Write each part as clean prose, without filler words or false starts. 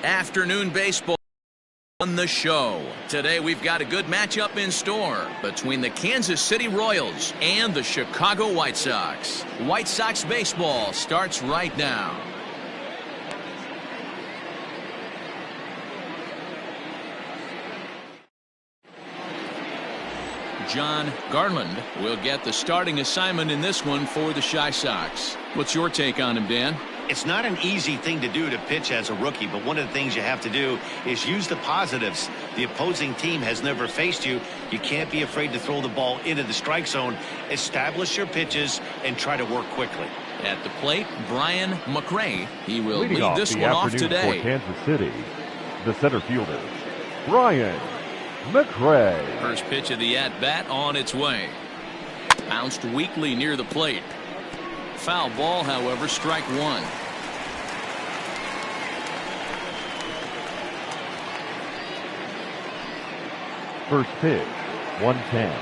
Afternoon baseball on the show. Today we've got a good matchup in store between the Kansas City Royals and the Chicago White Sox. White Sox baseball starts right now. John Garland will get the starting assignment in this one for the Chi Sox. What's your take on him, Dan? It's not an easy thing to do to pitch as a rookie, but one of the things you have to do is use the positives. The opposing team has never faced you. You can't be afraid to throw the ball into the strike zone. Establish your pitches and try to work quickly. At the plate, Brian McRae. He will Leading lead this one off today. For Kansas City, the center fielder, Brian McRae. First pitch of the at-bat on its way. Bounced weakly near the plate. Foul ball, however, strike one. First pitch, 110.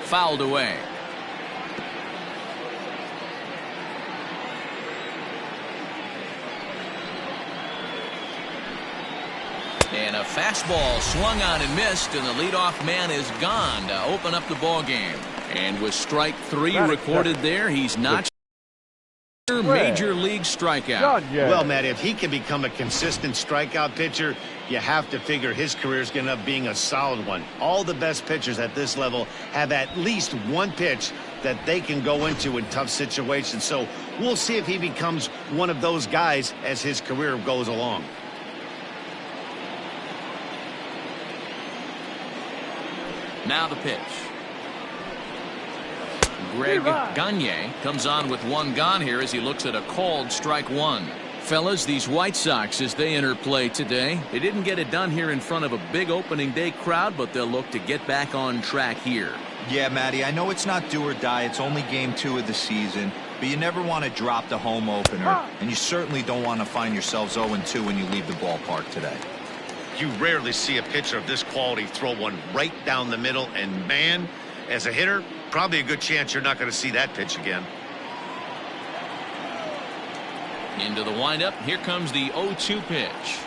Fouled away. And a fastball swung on and missed, and the leadoff man is gone to open up the ball game. And with strike three recorded there, he's not major league strikeout. Well, Matt, if he can become a consistent strikeout pitcher, you have to figure his career is going to end up being a solid one. All the best pitchers at this level have at least one pitch that they can go into in tough situations. So we'll see if he becomes one of those guys as his career goes along. Now the pitch. Greg Gagne comes on with one gone here as he looks at a called strike one. Fellas, these White Sox, as they enter play today, they didn't get it done here in front of a big opening day crowd, but they'll look to get back on track here. Yeah, Matty, I know it's not do or die. It's only game 2 of the season, but you never want to drop the home opener, and you certainly don't want to find yourselves 0-2 when you leave the ballpark today. You rarely see a pitcher of this quality throw one right down the middle, and man, as a hitter, probably a good chance you're not going to see that pitch again. Into the windup, here comes the 0-2 pitch.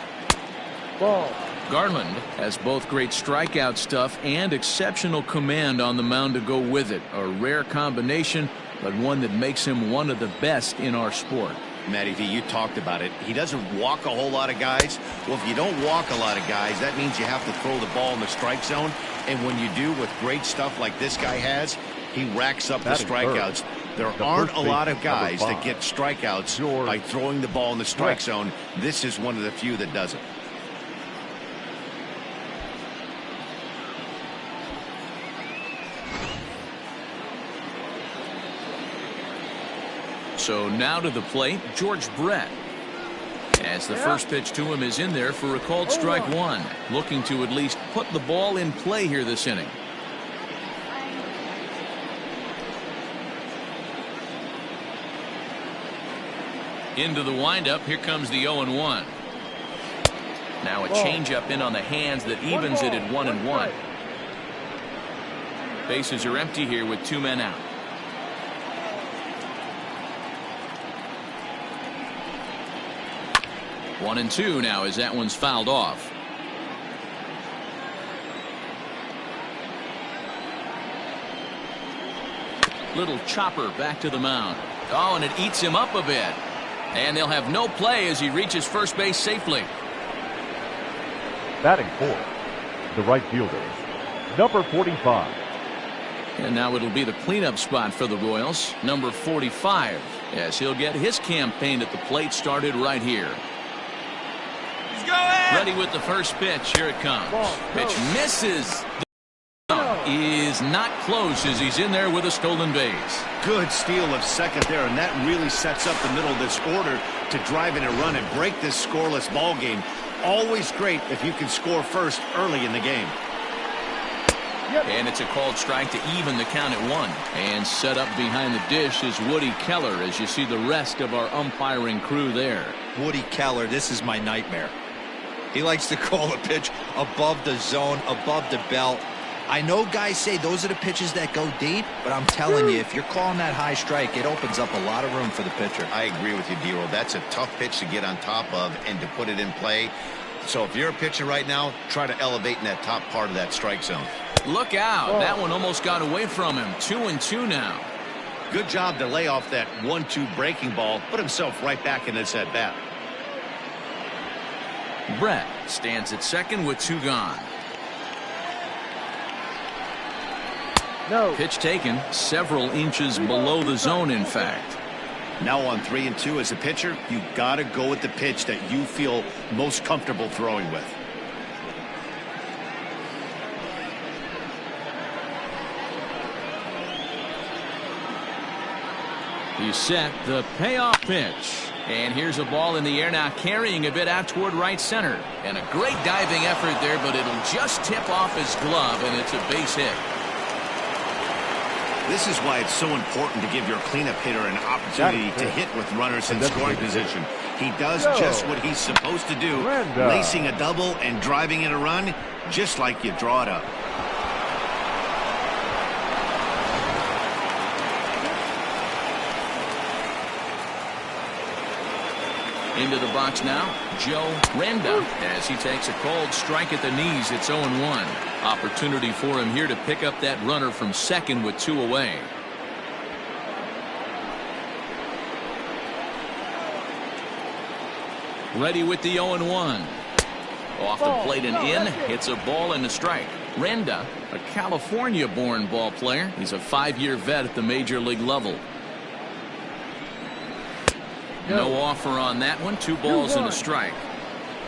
Ball. Garland has both great strikeout stuff and exceptional command on the mound to go with it. A rare combination, but one that makes him one of the best in our sport. Matty V, you talked about it. He doesn't walk a whole lot of guys. Well, if you don't walk a lot of guys, that means you have to throw the ball in the strike zone. And when you do, with great stuff like this guy has, he racks up the strikeouts. There aren't a lot of guys that get strikeouts by throwing the ball in the strike zone. This is one of the few that does it. So now to the plate, George Brett. As the first pitch to him is in there for a called strike one. Looking to at least put the ball in play here this inning. Into the windup, here comes the 0-1. Now a changeup in on the hands that evens it at 1-1. Bases are empty here with 2 men out. One and two now as that one's fouled off. Little chopper back to the mound. Oh, and it eats him up a bit. And they'll have no play as he reaches first base safely. Batting fourth, the right fielder, number 45. And now it'll be the cleanup spot for the Royals, number 45, as he'll get his campaign at the plate started right here. Ready with the first pitch. Here it comes. Pitch misses. Is not close as he's in there with a stolen base. Good steal of second there, and that really sets up the middle of this order to drive in a run and break this scoreless ball game. Always great if you can score first early in the game. And it's a called strike to even the count at 1. And set up behind the dish is Woody Keller as you see the rest of our umpiring crew there. Woody Keller, this is my nightmare. He likes to call a pitch above the zone, above the belt. I know guys say those are the pitches that go deep, but I'm telling you, if you're calling that high strike, it opens up a lot of room for the pitcher. I agree with you, D-Roll. That's a tough pitch to get on top of and to put it in play. So if you're a pitcher right now, try to elevate in that top part of that strike zone. Look out. That one almost got away from him. 2-2 now. Good job to lay off that 1-2 breaking ball, put himself right back in this at bat. Brett stands at second with 2 gone. No. Pitch taken several inches below the zone, in fact. Now on 3-2 as a pitcher, you got to go with the pitch that you feel most comfortable throwing with. He's set the payoff pitch. And here's a ball in the air now, carrying a bit out toward right center. And a great diving effort there, but it'll just tip off his glove, and it's a base hit. This is why it's so important to give your cleanup hitter an opportunity to hit with runners in scoring position. He does just what he's supposed to do, lacing a double and driving in a run, just like you draw it up. Into the box now, Joe Renda, as he takes a cold strike at the knees. It's 0-1. Opportunity for him here to pick up that runner from second with 2 away. Ready with the 0-1. Off the plate and in, hits a ball and a strike. Renda, a California-born ball player. He's a 5-year vet at the major league level. No offer on that one. 2 balls and a strike.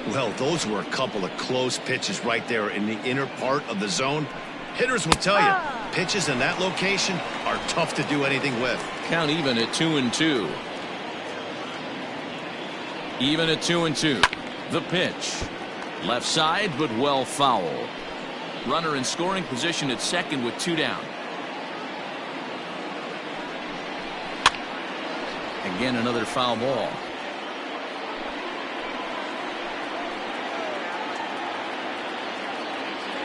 Well, those were a couple of close pitches right there in the inner part of the zone. Hitters will tell you, pitches in that location are tough to do anything with. Count even at 2-2. Even at 2-2. The pitch. Left side, but well foul. Runner in scoring position at second with 2 down. Again, another foul ball.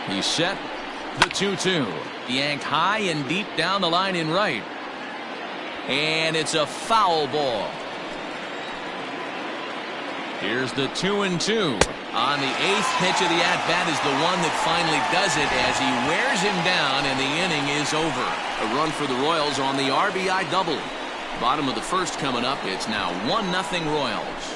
He's set the 2-2. Yanked high and deep down the line in right. And it's a foul ball. Here's the 2-2. On the 8th pitch of the at-bat is the one that finally does it as he wears him down and the inning is over. A run for the Royals on the RBI double. Bottom of the first coming up. It's now 1-0 Royals.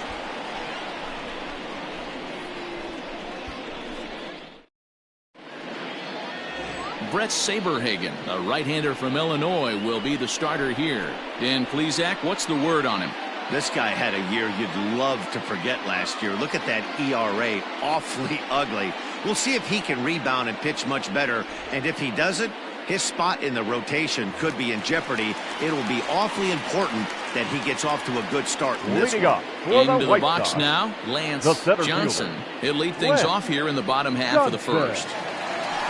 Brett Saberhagen, a right-hander from Illinois, will be the starter here. Dan Plesac, what's the word on him? This guy had a year you'd love to forget last year. Look at that ERA, awfully ugly. We'll see if he can rebound and pitch much better. And if he doesn't, his spot in the rotation could be in jeopardy. It'll be awfully important that he gets off to a good start in this one. Into the box now, Lance Johnson. He'll lead things off here in the bottom half of the first.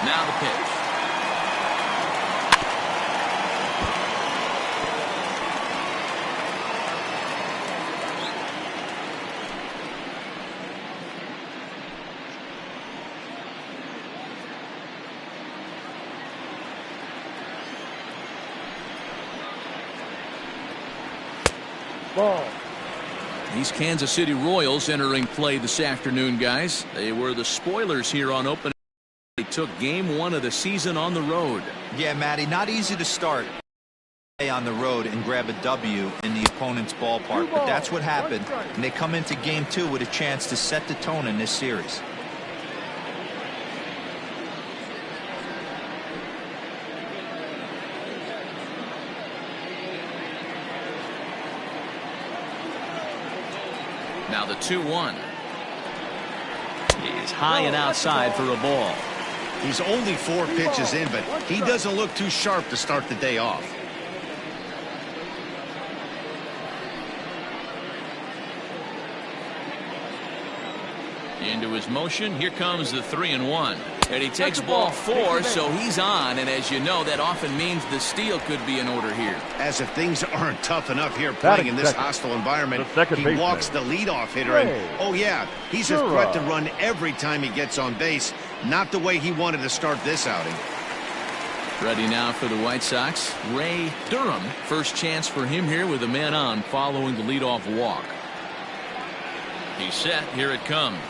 Now the pitch. Ball. These Kansas City Royals entering play this afternoon, guys. They were the spoilers here on opening. They took game 1 of the season on the road. Yeah, Matty, not easy to start on the road and grab a W in the opponent's ballpark, but that's what happened, and they come into game 2 with a chance to set the tone in this series. Now the 2-1. He's high and outside for a ball. He's only 4 pitches in, but he doesn't look too sharp to start the day off. Into his motion. Here comes the 3-1. And he takes ball 4, so he's on. And as you know, that often means the steal could be in order here. As if things aren't tough enough here playing in this hostile environment, he walks the leadoff hitter. And, oh, yeah, he's a threat to run every time he gets on base. Not the way he wanted to start this outing. Ready now for the White Sox, Ray Durham. First chance for him here with a man on following the leadoff walk. He's set. Here it comes.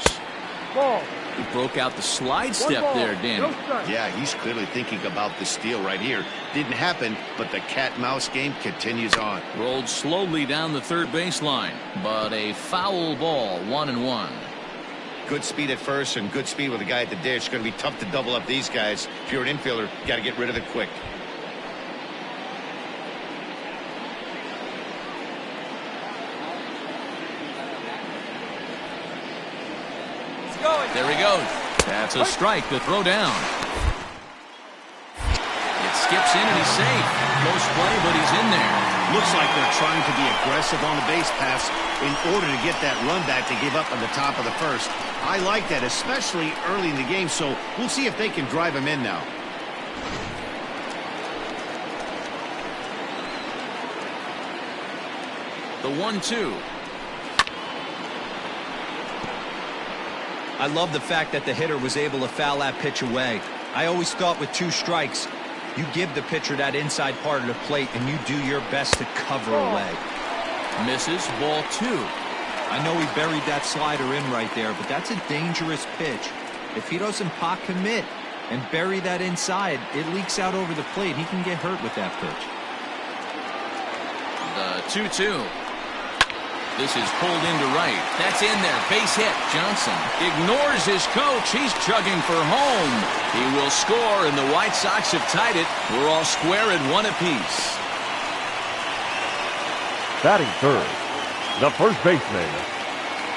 Ball. He broke out the slide step there, Danny. Yeah, he's clearly thinking about the steal right here. Didn't happen, but the cat-mouse game continues on. Rolled slowly down the third baseline, but a foul ball, 1-1. Good speed at first and good speed with the guy at the dish. Going to be tough to double up these guys. If you're an infielder, you got to get rid of it quick. There he goes. That's a strike to throw down. It skips in and he's safe. Close play, but he's in there. Looks like they're trying to be aggressive on the base pass in order to get that run back to give up on the top of the first. I like that, especially early in the game, so we'll see if they can drive him in now. The 1-2. I love the fact that the hitter was able to foul that pitch away. I always thought with 2 strikes, you give the pitcher that inside part of the plate and you do your best to cover away. Misses, ball 2. I know he buried that slider in right there, but that's a dangerous pitch. If he doesn't pot commit and bury that inside, it leaks out over the plate. He can get hurt with that pitch. The 2-2. This is pulled into right. That's in there. Base hit. Johnson ignores his coach. He's chugging for home. He will score, and the White Sox have tied it. We're all square at 1 apiece. Batting third, the first baseman,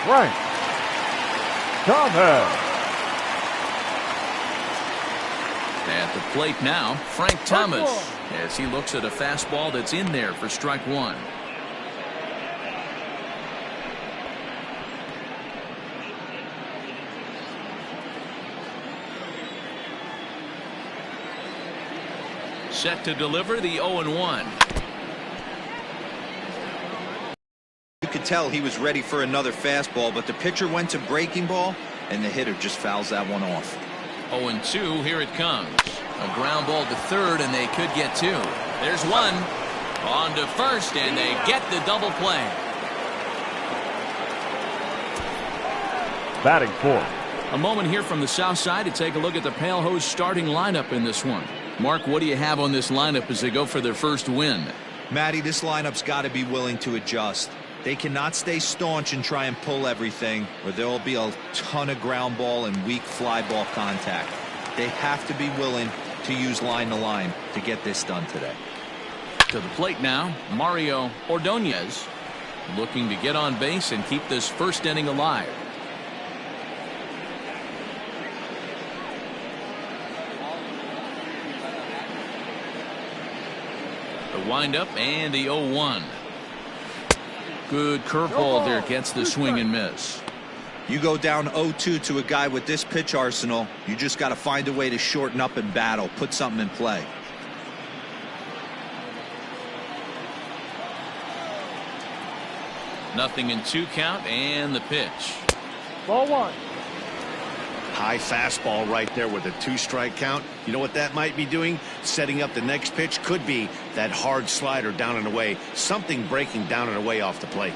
Frank Thomas. At the plate now, Frank Thomas, as he looks at a fastball that's in there for strike 1. Set to deliver the 0-1. You could tell he was ready for another fastball, but the pitcher went to breaking ball, and the hitter just fouls that one off. 0-2, here it comes. A ground ball to third, and they could get 2. There's one. On to first, and they get the double play. Batting fourth. A moment here from the south side to take a look at the Pale Hose starting lineup in this one. Mark, what do you have on this lineup as they go for their first win? Matty, this lineup's got to be willing to adjust. They cannot stay staunch and try and pull everything, or there will be a ton of ground ball and weak fly ball contact. They have to be willing to use line to line to get this done today. To the plate now, Mario Ordonez looking to get on base and keep this first inning alive. The windup and the 0-1. Good curveball there, gets the swing and miss. You go down 0-2 to a guy with this pitch arsenal, you just got to find a way to shorten up and battle, put something in play. Nothing in 2 count, and the pitch. Ball 1. High fastball right there with a 2-strike count. You know what that might be doing? Setting up the next pitch. Could be that hard slider down and away. Something breaking down and away off the plate.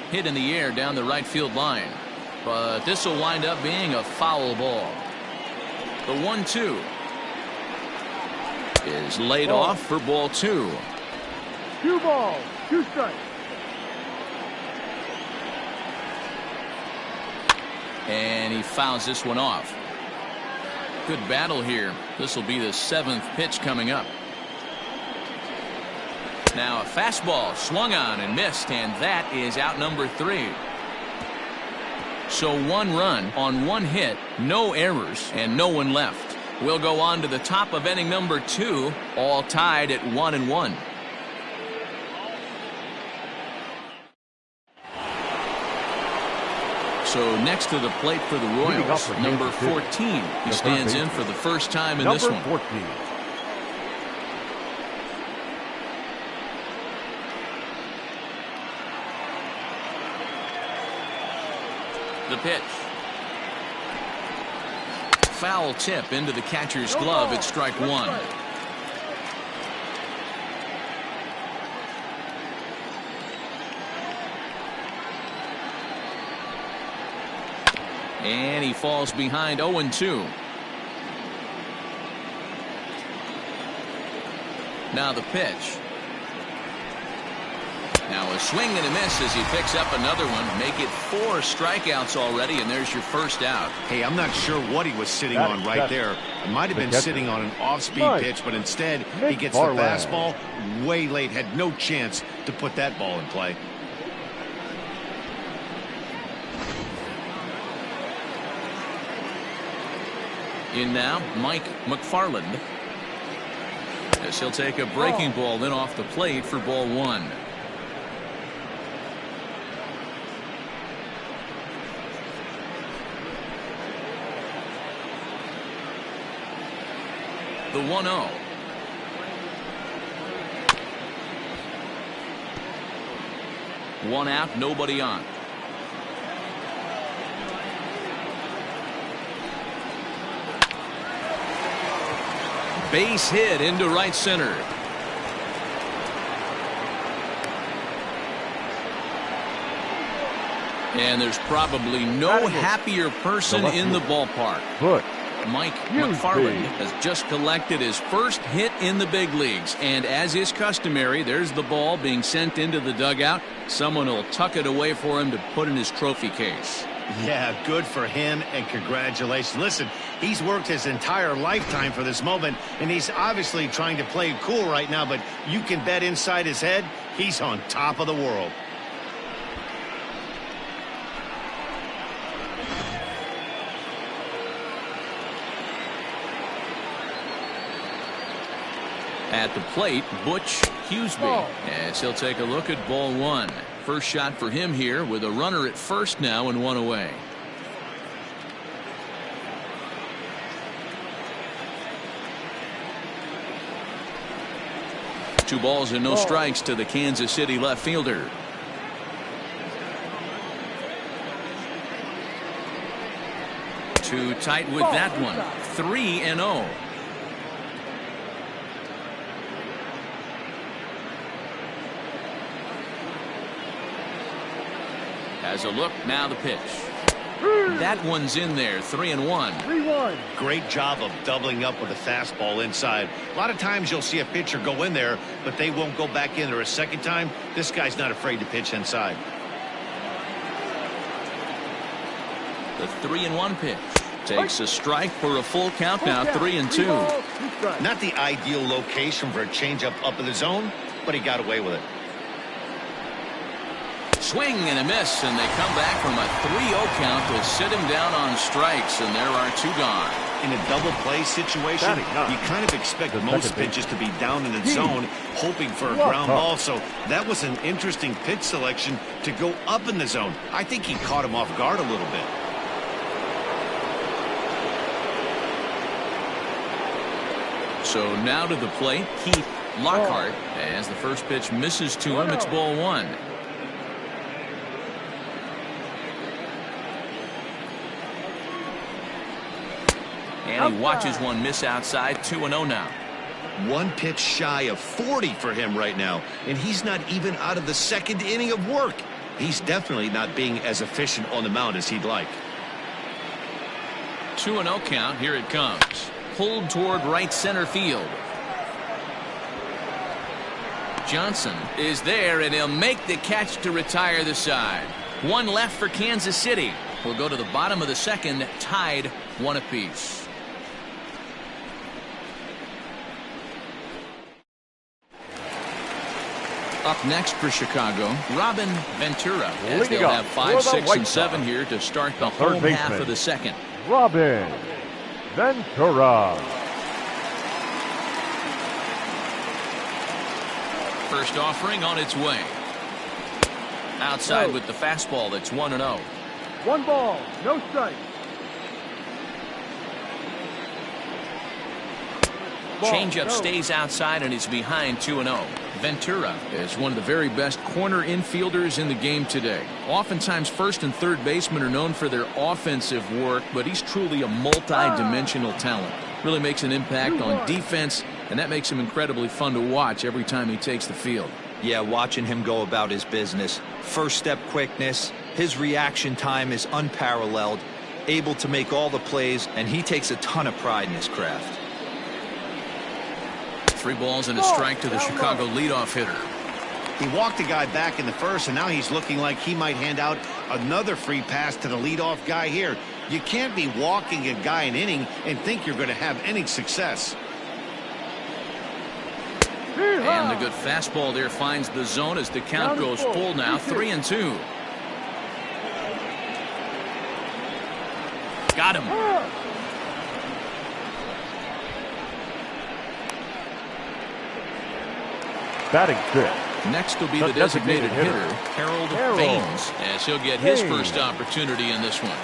Hit in the air down the right field line. But this will wind up being a foul ball. The 1-2 is laid off for ball 2. 2 balls, 2 strikes. And he fouls this one off. Good battle here. This will be the 7th pitch coming up. Now a fastball swung on and missed, and that is out number 3. So 1 run on 1 hit, no errors, and no one left. We'll go on to the top of inning number 2, all tied at 1-1. So next to the plate for the Royals, number 14. He stands in for the first time in this one. Number 14. The pitch. Foul tip into the catcher's glove at strike 1. And he falls behind 0-2. Now the pitch. Now a swing and a miss as he picks up another one. Make it 4 strikeouts already, and there's your first out. Hey, I'm not sure what he was sitting on right there. It might have been sitting on an off-speed pitch, but instead he gets the fastball way late. Had no chance to put that ball in play. In now, Mike McFarland. As he'll take a breaking ball then off the plate for ball 1. The 1-0. One out, nobody on. Base hit into right center. And there's probably no happier person in the ballpark. Mike McFarland has just collected his first hit in the big leagues, and as is customary, there's the ball being sent into the dugout. Someone will tuck it away for him to put in his trophy case. Yeah, good for him, and congratulations. Listen, he's worked his entire lifetime for this moment, and he's obviously trying to play it cool right now, but you can bet inside his head, he's on top of the world. At the plate, Butch Huseby, as he'll take a look at ball 1. First shot for him here with a runner at first now and 1 away. Two balls and no strikes to the Kansas City left fielder. Too tight with that one. 3-0. Has a look, now the pitch. That one's in there, 3-1. Great job of doubling up with a fastball inside. A lot of times you'll see a pitcher go in there, but they won't go back in there a second time. This guy's not afraid to pitch inside. The 3-1 pitch. Takes a strike for a full count now, 3-2. Not the ideal location for a changeup up in the zone, but he got away with it. Swing and a miss, and they come back from a 3-0 count to sit him down on strikes, and there are 2 gone. In a double play situation, you kind of expect most pitches to be down in the zone, hoping for a ground ball. So that was an interesting pitch selection to go up in the zone. I think he caught him off guard a little bit. So now to the plate, Keith Lockhart, as the first pitch misses to him. It's ball 1. And he watches one miss outside. 2-0 now. One pitch shy of 40 for him right now, and he's not even out of the second inning of work. He's definitely not being as efficient on the mound as he'd like. 2-0 count. Here it comes. Pulled toward right center field. Johnson is there, and he'll make the catch to retire the side. One left for Kansas City. We'll go to the bottom of the second, tied 1 apiece. Up next for Chicago, Robin Ventura, as they'll have 5, 6, and 7 here to start the home half of the second. Robin Ventura. First offering on its way. Outside with the fastball. That's 1-0. 1 ball, no strike. Changeup stays outside and is behind 2-0. Ventura is one of the very best corner infielders in the game today. Oftentimes first and third basemen are known for their offensive work, but he's truly a multi-dimensional talent. Really makes an impact on defense, and that makes him incredibly fun to watch every time he takes the field. Yeah, watching him go about his business. First step quickness. His reaction time is unparalleled. able to make all the plays, and he takes a ton of pride in his craft. 3 balls and a strike to the Chicago leadoff hitter. He walked a guy back in the first, and now he's looking like he might hand out another free pass to the leadoff guy here. You can't be walking a guy an inning and think you're going to have any success. And the good fastball there finds the zone as the count goes full now, 3-2. Got him. Batting 6th. Next will be the designated hitter, Harold Baines, as he'll get his first opportunity in this one.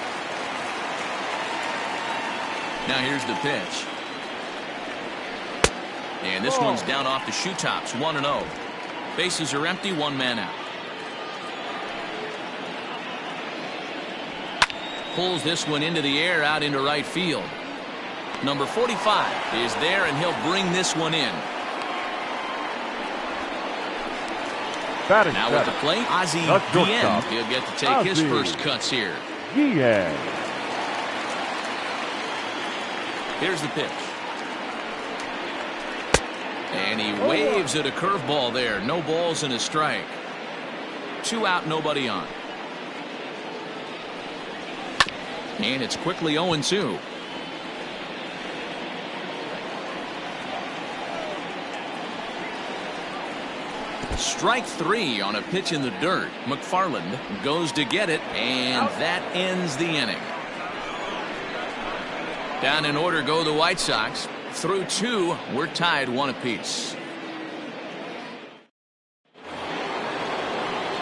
Now here's the pitch. And this one's down off the shoe tops, 1-0. Bases are empty, 1 man out. Pulls this one into the air out into right field. Number 45 is there, and he'll bring this one in. Now with the plate, Ozzie Guillen. He'll get to take his first cuts here. Guillen. Here's the pitch. And he waves at a curveball there. No balls and a strike. 2 out, nobody on. And it's quickly 0-2. Strike 3 on a pitch in the dirt. McFarland goes to get it, and that ends the inning. Down in order go the White Sox. Through 2, we're tied 1 apiece.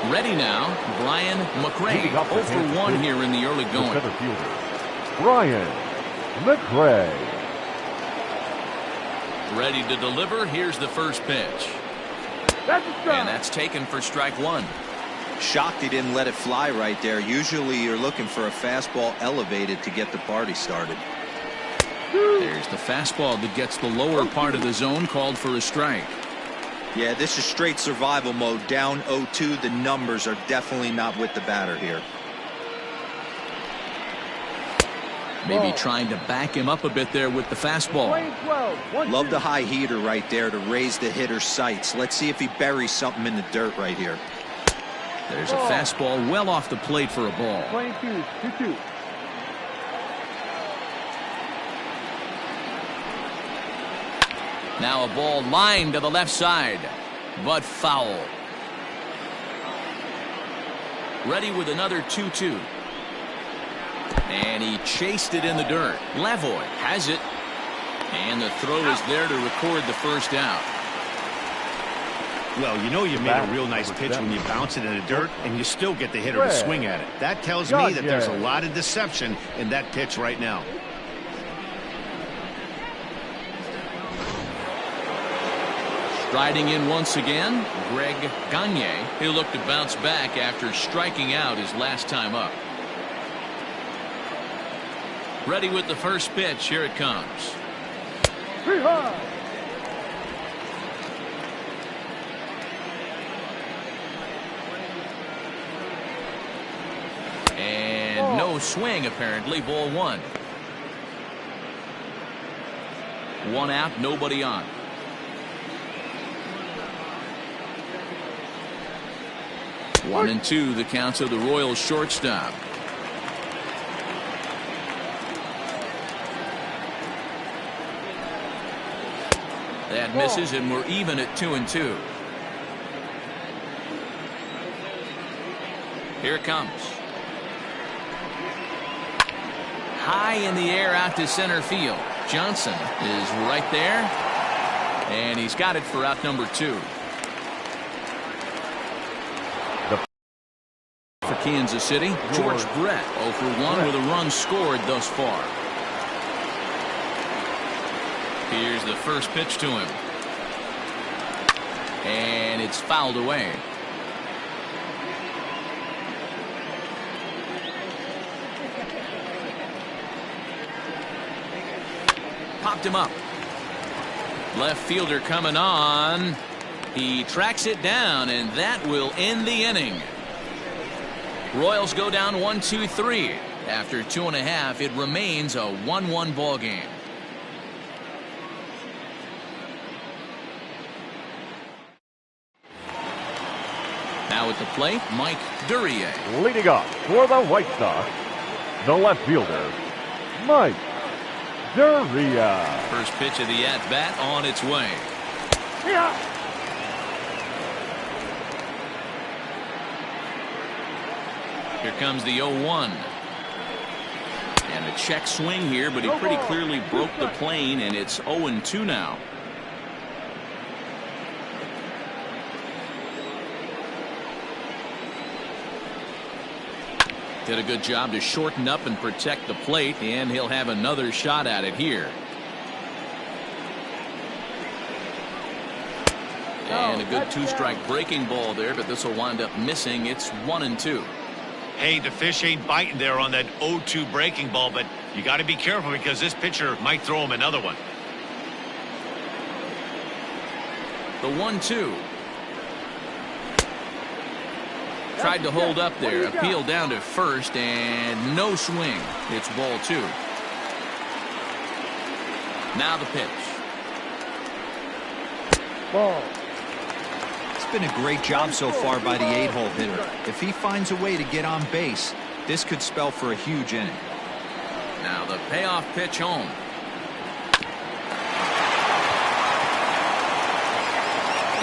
Ready now, Brian McRae. 0-for-1 here in the early going. Center fielder, Brian McRae. Ready to deliver. Here's the first pitch. And that's taken for strike 1. Shocked he didn't let it fly right there. Usually you're looking for a fastball elevated to get the party started. There's the fastball that gets the lower part of the zone, called for a strike. Yeah, this is straight survival mode. Down 0-2. The numbers are definitely not with the batter here. Maybe trying to back him up a bit there with the fastball. Love the high heater right there to raise the hitter's sights. Let's see if he buries something in the dirt right here. There's a fastball well off the plate for a ball. 2-2. Now a ball lined to the left side, but foul. Ready with another 2-2. And he chased it in the dirt. Lavoie has it. And the throw is there to record the first out. Well, you know you made a real nice pitch when you bounce it in the dirt and you still get the hitter to swing at it. That tells me that there's a lot of deception in that pitch right now. Striding in once again, Greg Gagne. He'll look to bounce back after striking out his last time up. Ready with the first pitch. Here it comes. And no swing, apparently. Ball 1. 1 out, nobody on. 1-2, the count of the Royals shortstop. That misses, and we're even at 2-2. Here it comes. High in the air out to center field. Johnson is right there, and he's got it for out number 2. For Kansas City, George Brett 0-for-1 with a run scored thus far. Here's the first pitch to him. And it's fouled away. Popped him up. Left fielder coming on. He tracks it down, and that will end the inning. Royals go down 1-2-3 After 2.5, it remains a 1-1 ball game. Now at the plate, Mike Duryea. Leading off for the White Sox, the left fielder, Mike Duryea. First pitch of the at-bat on its way. Yeah. Here comes the 0-1. And a check swing here, but he pretty clearly broke the plane, and it's 0-2 now. Did a good job to shorten up and protect the plate, and he'll have another shot at it here. And a good two-strike breaking ball there, but this will wind up missing. It's 1-2. Hey, the fish ain't biting there on that 0-2 breaking ball, but you got to be careful because this pitcher might throw him another one. The 1-2. Tried to hold up there. Appeal down to first, and no swing. It's ball 2. Now the pitch. Ball. It's been a great job so far by the 8-hole hitter. If he finds a way to get on base, this could spell for a huge inning. Now the payoff pitch home.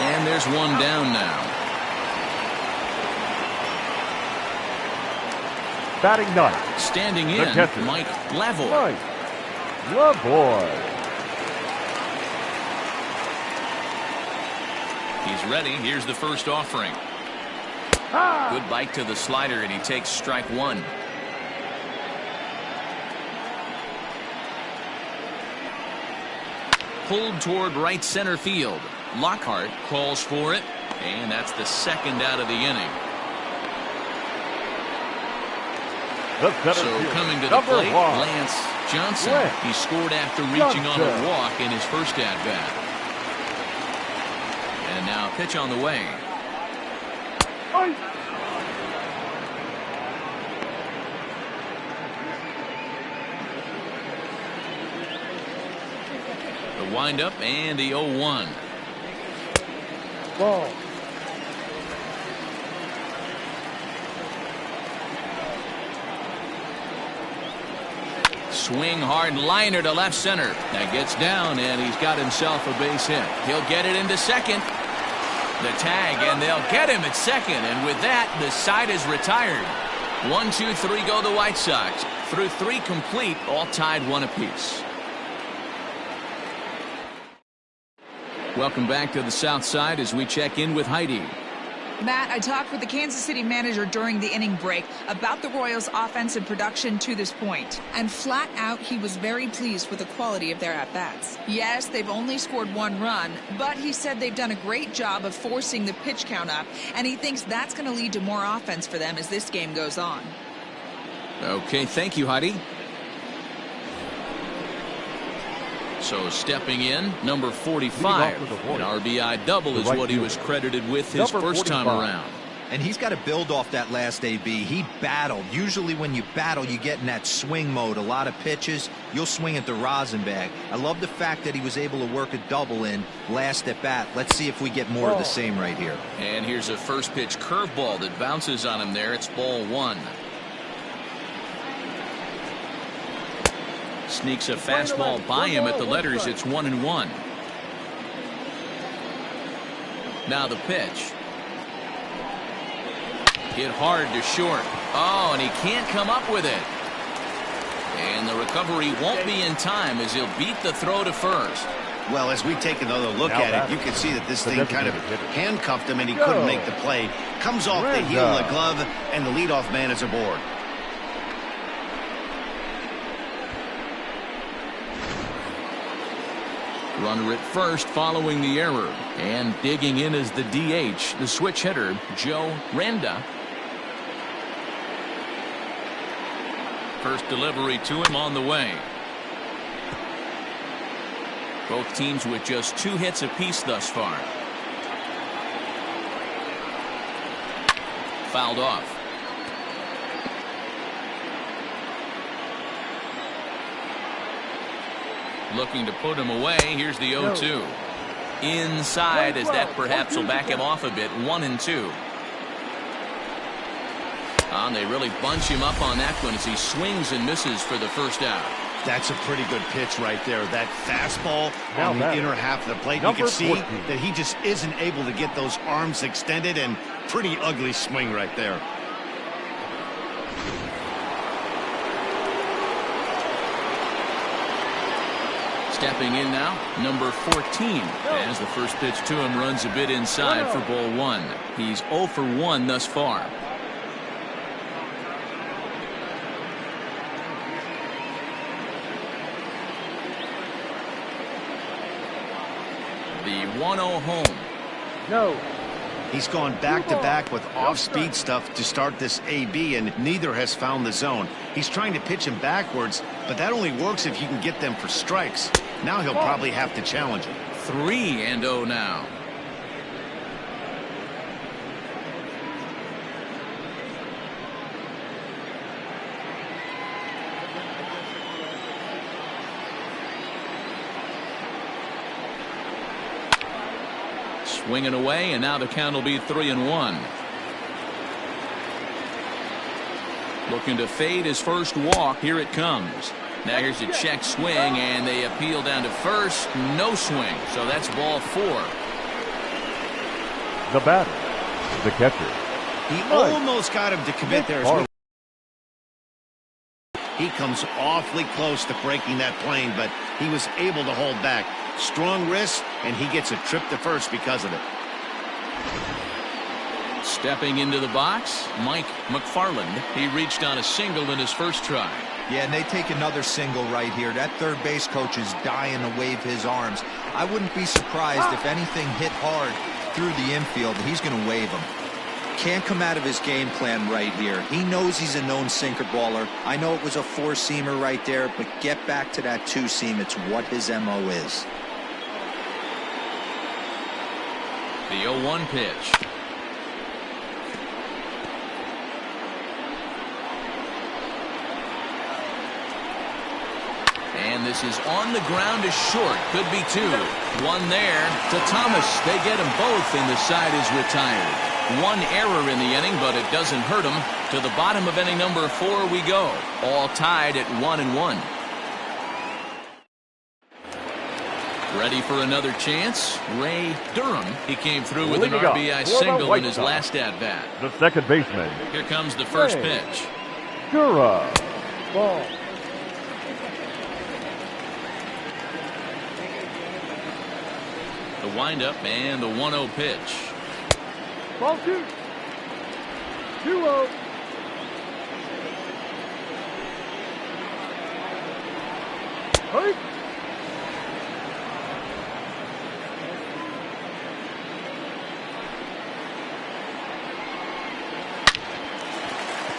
And there's one down now. Batting ninth, Standing in, catcher, Mike Lavoie. Mike Lavoie. He's ready. Here's the first offering. Good bite to the slider, and he takes strike 1. Pulled toward right center field. Lockhart calls for it, and that's the second out of the inning. So coming to the plate, Lance Johnson. He scored after reaching on a walk in his first at-bat. And now pitch on the way. The windup and the 0-1. Ball. Swing hard liner to left center. That gets down, and he's got himself a base hit. He'll get it into second. The tag, and they'll get him at second. And with that, the side is retired. 1, 2, 3 go the White Sox. Through 3 complete, all tied 1 apiece. Welcome back to the South Side as we check in with Heidi. Matt, I talked with the Kansas City manager during the inning break about the Royals' offensive production to this point. And flat out, he was very pleased with the quality of their at-bats. Yes, they've only scored 1 run, but he said they've done a great job of forcing the pitch count up, and he thinks that's going to lead to more offense for them as this game goes on. Okay, thank you, Heidi. So stepping in, number 45. An RBI double is what he was credited with his first time around. And he's got to build off that last AB. He battled. Usually when you battle, you get in that swing mode. A lot of pitches, you'll swing at the rosin bag. I love the fact that he was able to work a double in last at bat. Let's see if we get more of the same right here. And here's a first pitch curveball that bounces on him there. It's ball 1. Sneaks a fastball by him at the letters. It's 1-1. Now the pitch. Hit hard to short. Oh, and he can't come up with it. And the recovery won't be in time as he'll beat the throw to first. Well, as we take another look at it, you can see that this thing kind of handcuffed him and he couldn't make the play. Comes off the heel of the glove, and the leadoff man is aboard. Runner at first following the error. And digging in is the DH, the switch hitter, Joe Renda. First delivery to him on the way. Both teams with just 2 hits apiece thus far. Fouled off. Looking to put him away. Here's the 0-2. Inside, as that perhaps will back him off a bit. 1-2. And they really bunch him up on that one as he swings and misses for the first out. That's a pretty good pitch right there. That fastball Now on the batter, inner half of the plate. You number can see 14. that he just isn't able to get those arms extended, and pretty ugly swing right there. Stepping in now, number 14. As the first pitch to him runs a bit inside for ball 1. He's 0 for 1 thus far. The 1-0 home. No. He's gone back-to-back with off-speed stuff to start this AB, and neither has found the zone. He's trying to pitch him backwards, but that only works if you can get them for strikes. Now he'll probably have to challenge it. 3-0 now. Swinging away, and now the count will be 3-1. Looking to fade his first walk. Here it comes. Now here's a check swing, and they appeal down to first. No swing, so that's ball 4. The batter, the catcher. He almost got him to commit there. He comes awfully close to breaking that plane, but he was able to hold back. Strong wrist, and he gets a trip to first because of it. Stepping into the box, Mike McFarland. He reached on a single in his first try. Yeah, and they take another single right here. That third base coach is dying to wave his arms. I wouldn't be surprised if anything hit hard through the infield. He's going to wave him. Can't come out of his game plan right here. He knows he's a known sinker baller. I know it was a 4-seamer right there, but get back to that 2-seam. It's what his MO is. The 0-1 pitch. And this is on the ground to short. Could be 2. One there to Thomas. They get them both, and the side is retired. One error in the inning, but it doesn't hurt him. To the bottom of inning number 4 we go. All tied at 1-1. Ready for another chance. Ray Durham. He came through with an Leading up RBI for the single White in his Sox, last at-bat. the second baseman, Here comes the first Ray pitch. Ventura. Ball. The windup and the 1-0 pitch. Ball 2. 2-0. Hurry.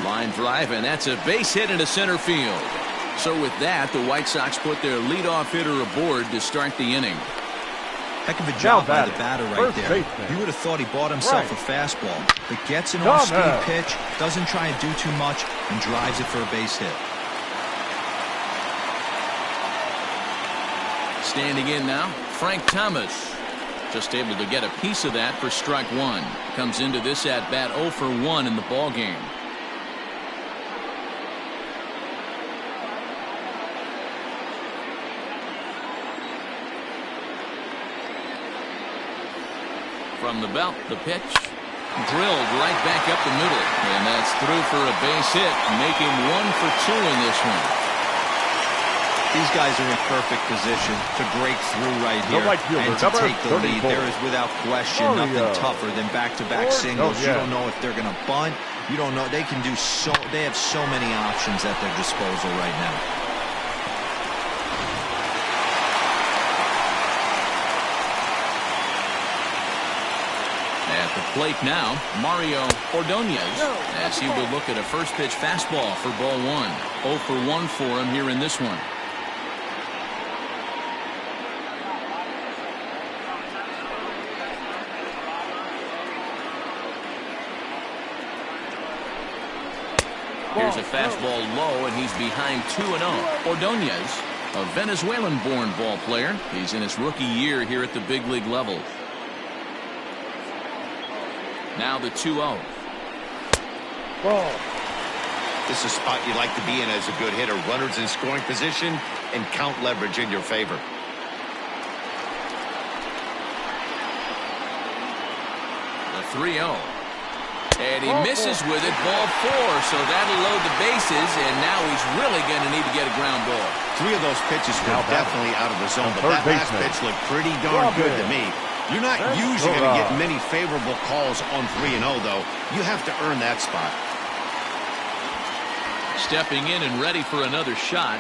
Line drive, and that's a base hit into center field. So with that, the White Sox put their leadoff hitter aboard to start the inning. Heck of a job by the batting, batter right first there. baseman, You would have thought he bought himself Right. a fastball, but gets an Thomas. off-speed pitch, doesn't try and do too much, and drives it for a base hit. Standing in now, Frank Thomas. Just able to get a piece of that for strike 1. Comes into this at-bat 0 for 1 in the ball game. From the belt, the pitch. Drilled right back up the middle. And that's through for a base hit. Make him 1 for 2 in this one. These guys are in perfect position to break through right The here right fielder, and to number take the lead. 34. There is without question Mario. nothing tougher than back-to-back singles. Oh, yeah. You don't know if they're going to bunt. You don't know. They can do so. They have so many options at their disposal right now. At the plate now, Mario Ordonez, as he will look at a first pitch fastball for ball 1. 0 for 1 for him here in this one. Here's a fastball low, and he's behind 2-0. Ordonez a Venezuelan-born ball player. He's in his rookie year here at the big league level. Now the 2-0. Ball. This is a spot you'd like to be in as a good hitter. Runners in scoring position and count leverage in your favor. The 3-0. And he misses with it, ball 4, so that'll load the bases, and now he's really going to need to get a ground ball. 3 of those pitches were definitely out of the zone, but that last pitch looked pretty darn good to me. You're not usually going to get many favorable calls on 3-0, though. You have to earn that spot. Stepping in and ready for another shot,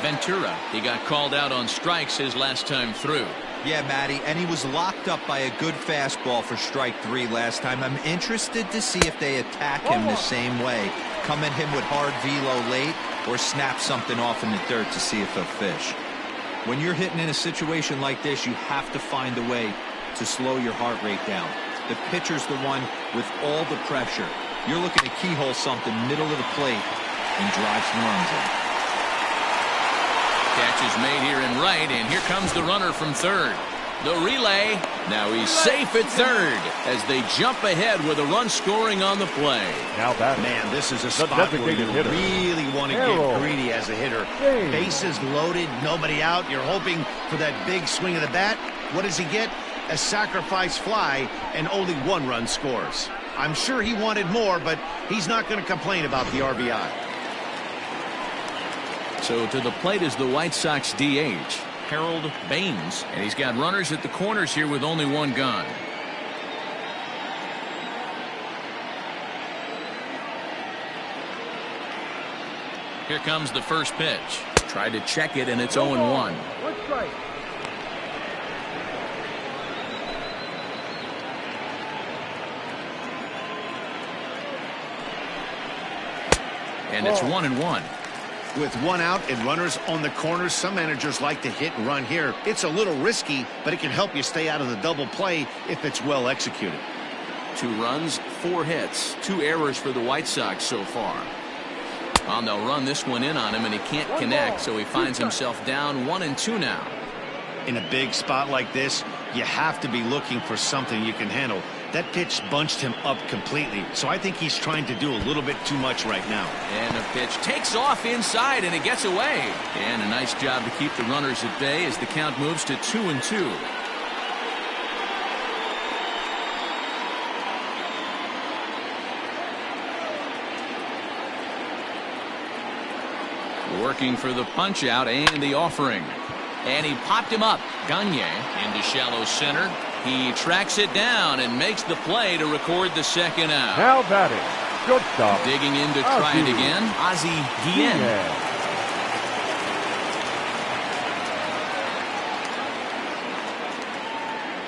Ventura. He got called out on strikes his last time through. Yeah, Matty, and he was locked up by a good fastball for strike 3 last time. I'm interested to see if they attack him the same way. Come at him with hard velo late or snap something off in the dirt to see if he'll fish. When you're hitting in a situation like this, you have to find a way to slow your heart rate down. The pitcher's the one with all the pressure. You're looking to keyhole something middle of the plate and drive some runs in. Catch is made here in right, and here comes the runner from third. The relay. Now he's safe at third as they jump ahead with a run scoring on the play. Now that Man, this is a spot where you really want to get greedy as a hitter. Bases loaded, nobody out. You're hoping for that big swing of the bat. What does he get? A sacrifice fly, and only 1 run scores. I'm sure he wanted more, but he's not going to complain about the RBI. So to the plate is the White Sox DH, Harold Baines, and he's got runners at the corners here with only 1 gone. Here comes the first pitch. Tried to check it, and it's 0-1. One strike. And it's 1-1. With 1 out and runners on the corners, some managers like to hit and run here. It's a little risky, but it can help you stay out of the double play if it's well executed. 2 runs, 4 hits, 2 errors for the White Sox so far. And they'll run this one in on him, and he can't connect, so he finds himself down 1-2 now. In a big spot like this, you have to be looking for something you can handle. That pitch bunched him up completely, so I think he's trying to do a little bit too much right now. And the pitch takes off inside, and it gets away. And a nice job to keep the runners at bay as the count moves to 2-2. Working for the punch out and the offering. And he popped him up. Gagne into shallow center. He tracks it down and makes the play to record the second out. Now batting, shortstop. Digging in to try it again, Ozzie Guillen.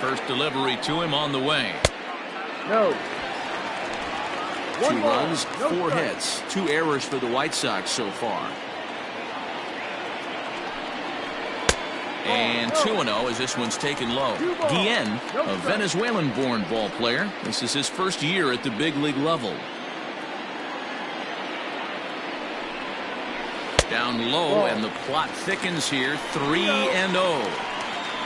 First delivery to him on the way. No. 2 runs, 4 hits, 2 errors for the White Sox so far. And 2-0 as this one's taken low. Guillen, a Venezuelan-born ball player. This is his first year at the big league level. Down low, and the plot thickens here. 3-0.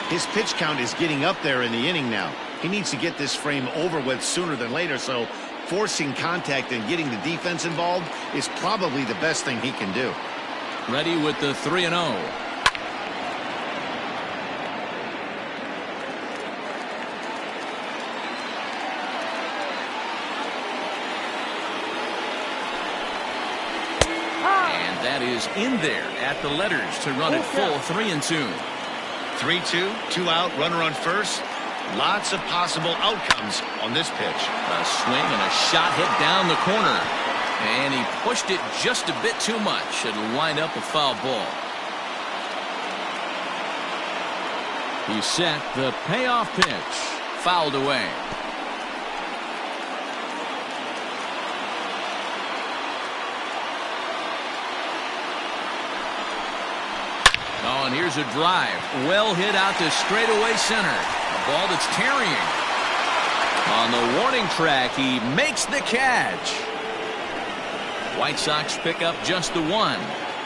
His pitch count is getting up there in the inning now. He needs to get this frame over with sooner than later, so forcing contact and getting the defense involved is probably the best thing he can do. Ready with the 3-0. That is in there at the letters to run it full 3-2. 3-2, 2 out, runner on first. Lots of possible outcomes on this pitch. A swing and a shot hit down the corner. And he pushed it just a bit too much. It'll wind up a foul ball. He set the payoff pitch. Fouled away. Oh, and here's a drive. Well hit out to straightaway center. A ball that's tarrying. On the warning track, he makes the catch. White Sox pick up just the 1.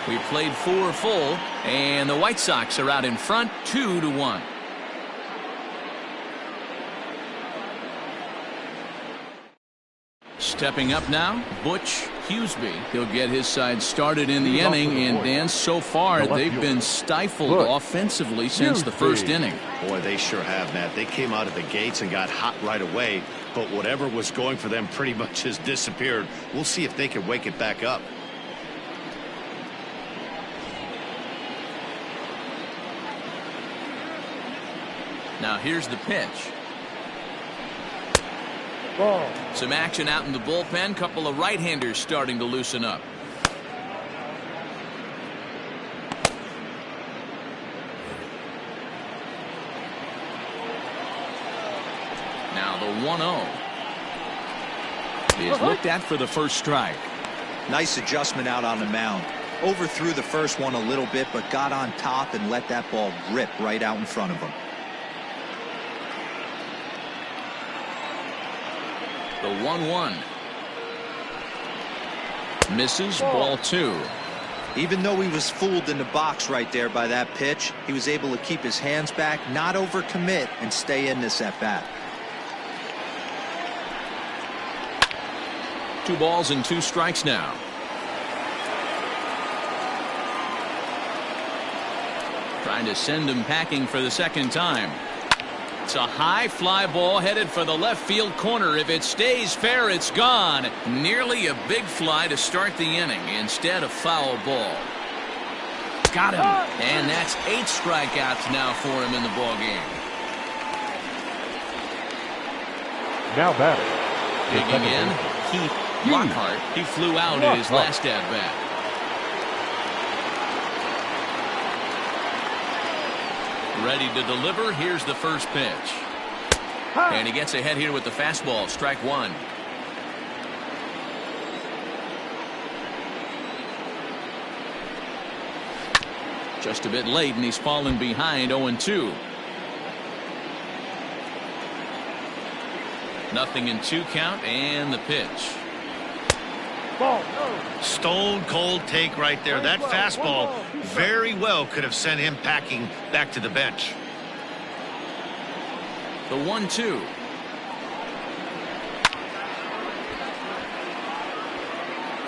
We played 4 full. And the White Sox are out in front 2-1. Stepping up now, Butch Huseby. He'll get his side started in the inning, and Dan, so far they've been stifled offensively since the first inning. Boy, they sure have, Matt. They came out of the gates and got hot right away, but whatever was going for them pretty much has disappeared. We'll see if they can wake it back up. Now here's the pitch. Ball. Some action out in the bullpen. Couple of right-handers starting to loosen up. Now the 1-0 is looked at for the first strike. Nice adjustment out on the mound. Overthrew the first one a little bit, but got on top and let that ball rip right out in front of him. The 1-1 misses, ball 2. Even though he was fooled in the box right there by that pitch, he was able to keep his hands back, not overcommit, and stay in this at bat. 2 balls and 2 strikes now. Trying to send him packing for the second time. It's a high fly ball headed for the left field corner. If it stays fair, it's gone. Nearly a big fly to start the inning. Instead, a foul ball. Got him. And that's 8 strikeouts now for him in the ball game. Now batting. Digging in, Keith Lockhart. He flew out at his last at bat. Ready to deliver. Here's the first pitch. And he gets ahead here with the fastball. Strike 1. Just a bit late, and he's fallen behind 0-2. Nothing in 2 count, and the pitch. Ball. Stone cold take right there. That fastball very well could have sent him packing back to the bench. The 1-2.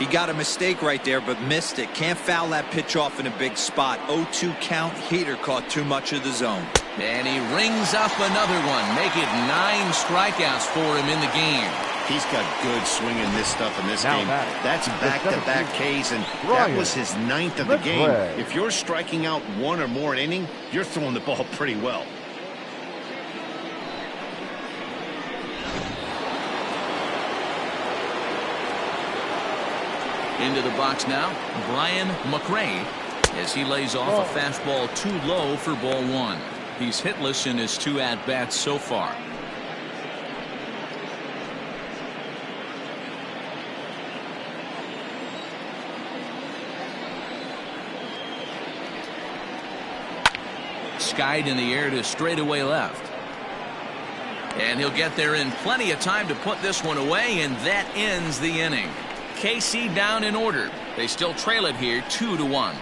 He got a mistake right there, but missed it. Can't foul that pitch off in a big spot. 0-2 count. Heater caught too much of the zone. And he rings up another one. Make it 9 strikeouts for him in the game. He's got good swinging this stuff in this Now game. batting. That's back-to-back Ks, and that was his 9th of the game. If you're striking out 1 or more an inning, you're throwing the ball pretty well. Into the box now, Brian McRae, as he lays off a fastball too low for ball 1. He's hitless in his 2 at-bats so far. Skied in the air to straightaway left. And he'll get there in plenty of time to put this one away, and that ends the inning. KC down in order. They still trail it here 2-1.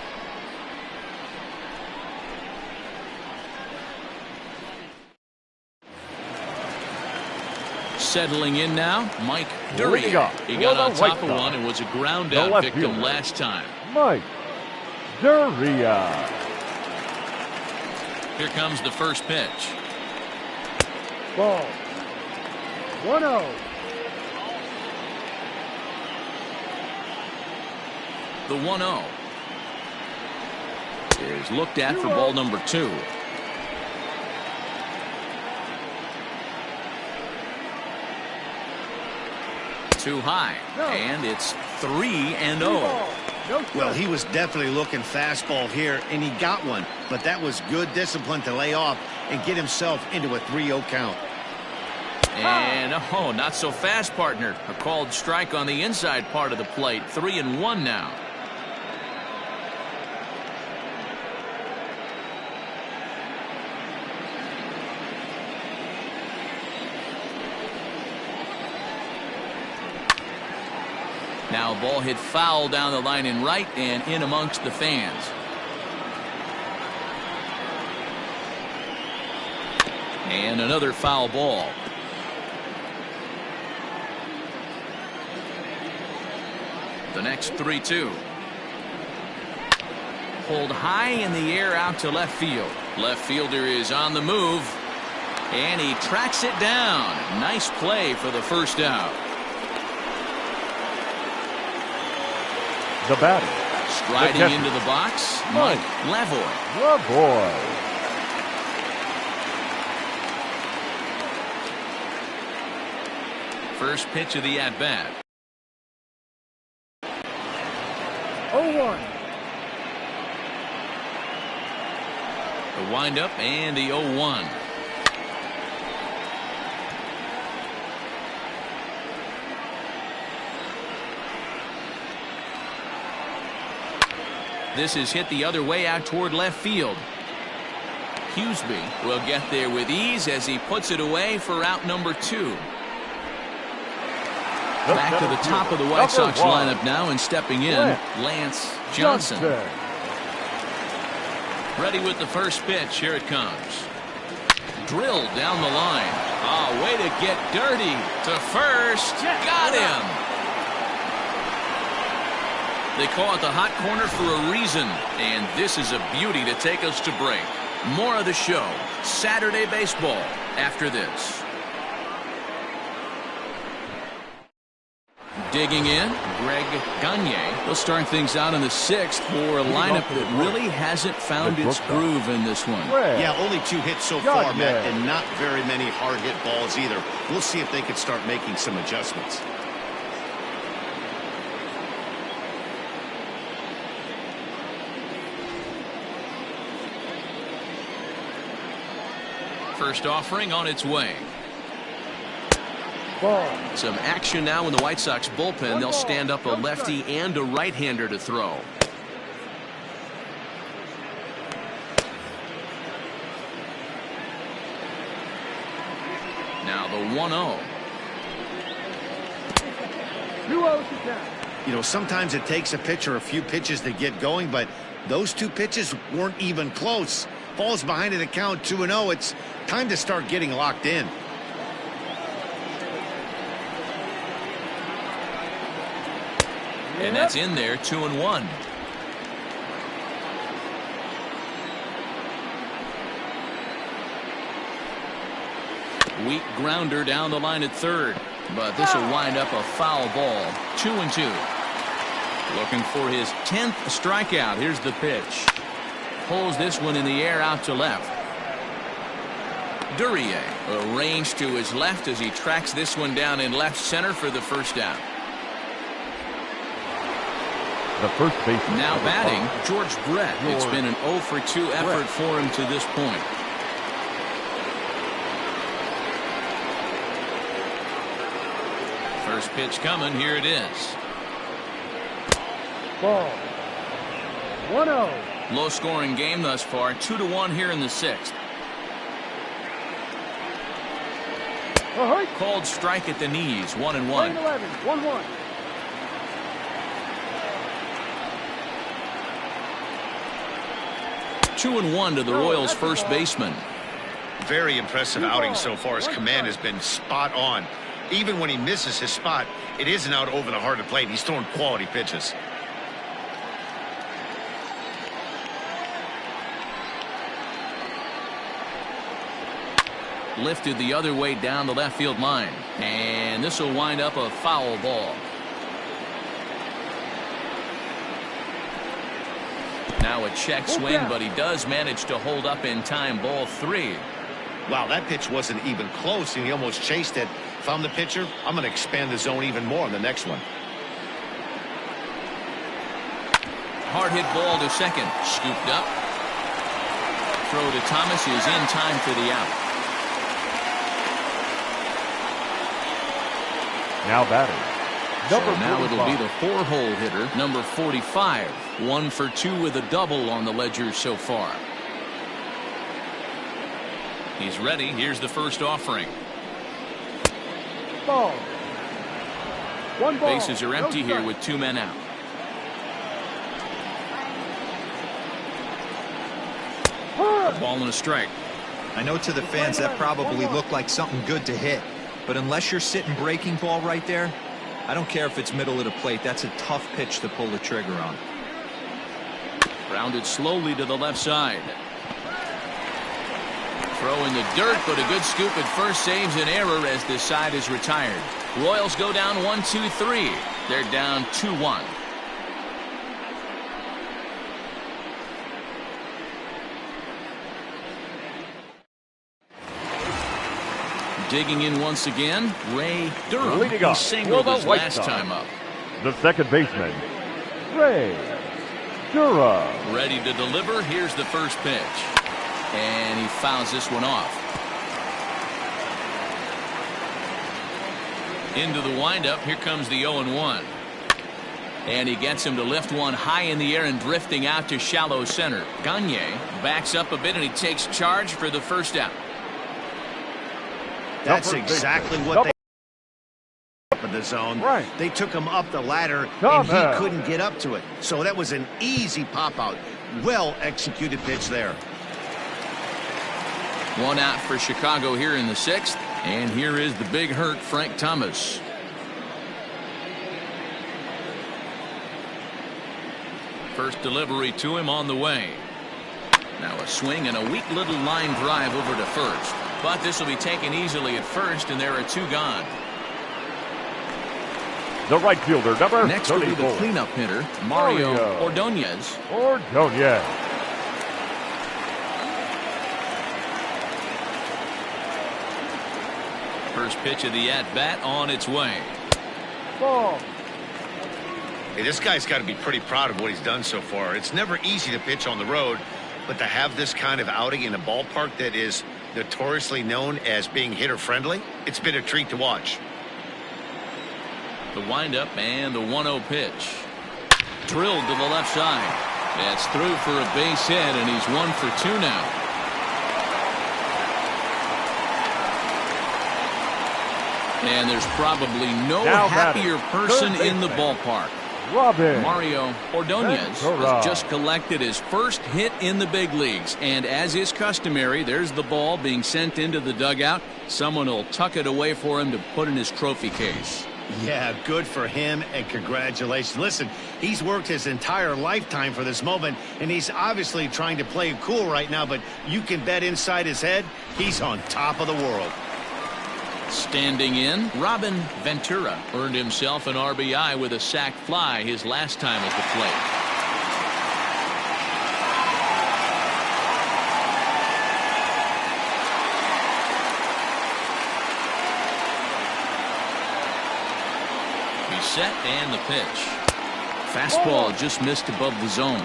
Settling in now, Mike Duria. He got on top of one and was a ground out victim last time. Mike Duria. Here comes the first pitch. Ball. 1-0. The 1-0 is looked at for ball number 2. Too high, and it's 3-0. Well, he was definitely looking fastball here, and he got one. But that was good discipline to lay off and get himself into a 3-0 count. And, oh, not so fast, partner. A called strike on the inside part of the plate. 3-1 now. Now a ball hit foul down the line in right and in amongst the fans. And another foul ball. The next 3-2. Hold high in the air out to left field. Left fielder is on the move. And he tracks it down. Nice play for the first out. The batter. Striding into the box, Mike Lavoie. First pitch of the at-bat. 0-1. The windup and the 0-1. This is hit the other way out toward left field. Huseby will get there with ease as he puts it away for out number 2. Back to the top of the White Sox lineup now, and stepping in, Lance Johnson. Ready with the first pitch. Here it comes. Drilled down the line. Oh, way to get dirty to first. Got him. They call it the hot corner for a reason, and this is a beauty to take us to break. More of the show, Saturday Baseball, after this. Digging in, Greg Gagne. He'll start things out in the 6th for a lineup that really hasn't found its groove in this one. Yeah, only 2 hits so far, Matt, and not very many hard hit balls either. We'll see if they can start making some adjustments. First offering on its way. Ball. Some action now in the White Sox bullpen. They'll stand up a lefty and a right-hander to throw. Now the 1-0. 2-0 to count. You know, sometimes it takes a pitcher a few pitches to get going, but those 2 pitches weren't even close. Falls behind in the count 2-0. It's time to start getting locked in. And that's in there, 2-1. Weak grounder down the line at third, but this will wind up a foul ball. 2-2. Looking for his 10th strikeout. Here's the pitch. Pulls this one in the air out to left. Duryea arranged to his left as he tracks this one down in left center for the first out. The first baseman. Now batting, George Brett. It's been an 0 for 2 effort for him to this point. First pitch coming. Here it is. Ball. 1-0. Low scoring game thus far. 2-1 here in the 6th. Called strike at the knees. 1-1. 1-1. 2-1 to the Royals' first baseman. Very impressive outing so far. His command has been spot on. Even when he misses his spot, it isn't out over the heart of the plate. He's throwing quality pitches. Lifted the other way down the left field line. And this will wind up a foul ball. Now a check swing, but he does manage to hold up in time. Ball 3. Wow, that pitch wasn't even close, and he almost chased it. If I'm the pitcher, I'm going to expand the zone even more on the next one. Hard hit ball to second. Scooped up. Throw to Thomas is in time for the out. Now batting. So now it'll be the 4-hole hitter, number 45. 1 for 2 with a double on the ledger so far. He's ready. Here's the first offering. Ball. 1 ball. Bases are empty here with 2 men out. A ball and a strike. I know to the fans that probably looked like something good to hit, but unless you're sitting breaking ball right there, I don't care if it's middle of the plate. That's a tough pitch to pull the trigger on. Grounded slowly to the left side. Throw in the dirt, but a good scoop at first saves an error as this side is retired. Royals go down 1-2-3. They're down 2-1. Digging in once again, Ray Durham. Leading He off singled for the his White last Sox, time up. the second baseman, Ray Durham. Ready to deliver. Here's the first pitch. And he fouls this one off. Into the windup. Here comes the 0-1. And he gets him to lift one high in the air and drifting out to shallow center. Gagne backs up a bit and he takes charge for the first out. That's exactly what they up in the zone. Right. They took him up the ladder and he couldn't get up to it. So that was an easy pop out. Well executed pitch there. One out for Chicago here in the sixth. And here is the big hurt, Frank Thomas. First delivery to him on the way. Now a swing and a weak little line drive over to first. But this will be taken easily at first, and there are two gone. The right fielder, number Next will 34. be the cleanup hitter, Mario Ordonez. Ordonez. First pitch of the at-bat on its way. Ball. Hey, this guy's got to be pretty proud of what he's done so far. It's never easy to pitch on the road, but to have this kind of outing in a ballpark that is notoriously known as being hitter-friendly, it's been a treat to watch. The windup and the 1-0 pitch. Drilled to the left side. That's through for a base hit, and he's 1 for 2 now. And there's probably no happier person in the ballpark. Mario Ordonez has just collected his first hit in the big leagues. And as is customary, there's the ball being sent into the dugout. Someone will tuck it away for him to put in his trophy case. Yeah, good for him, and congratulations. Listen, he's worked his entire lifetime for this moment, and he's obviously trying to play it cool right now, but you can bet inside his head, he's on top of the world. Standing in, Robin Ventura earned himself an RBI with a sac fly his last time at the plate. He's set and the pitch. Fastball just missed above the zone.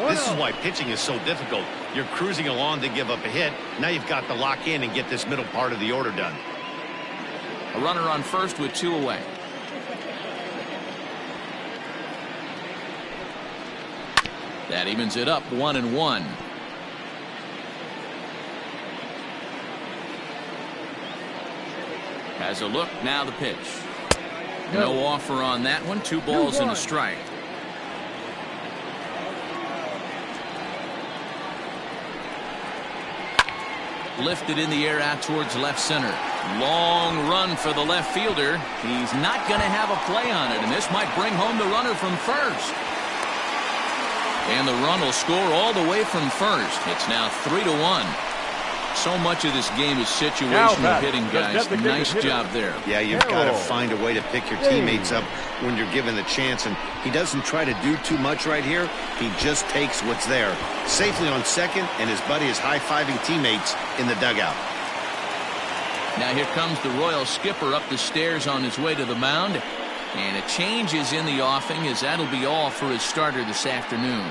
This is why pitching is so difficult. You're cruising along to give up a hit. Now you've got to lock in and get this middle part of the order done. A runner on first with 2 away. That evens it up 1-1. Has a look, now the pitch. No offer on that one. 2 balls and a strike. Lifted in the air out towards left center. Long run for the left fielder. He's not going to have a play on it, and this might bring home the runner from first. And the run will score all the way from first. It's now 3-1. So much of this game is situational hitting, guys. Nice job there. Yeah, you've got to find a way to pick your teammates up when you're given the chance, and he doesn't try to do too much right here. He just takes what's there. Safely on second, and his buddy is high-fiving teammates in the dugout. Now here comes the Royal skipper up the stairs on his way to the mound. And a change is in the offing, as that'll be all for his starter this afternoon.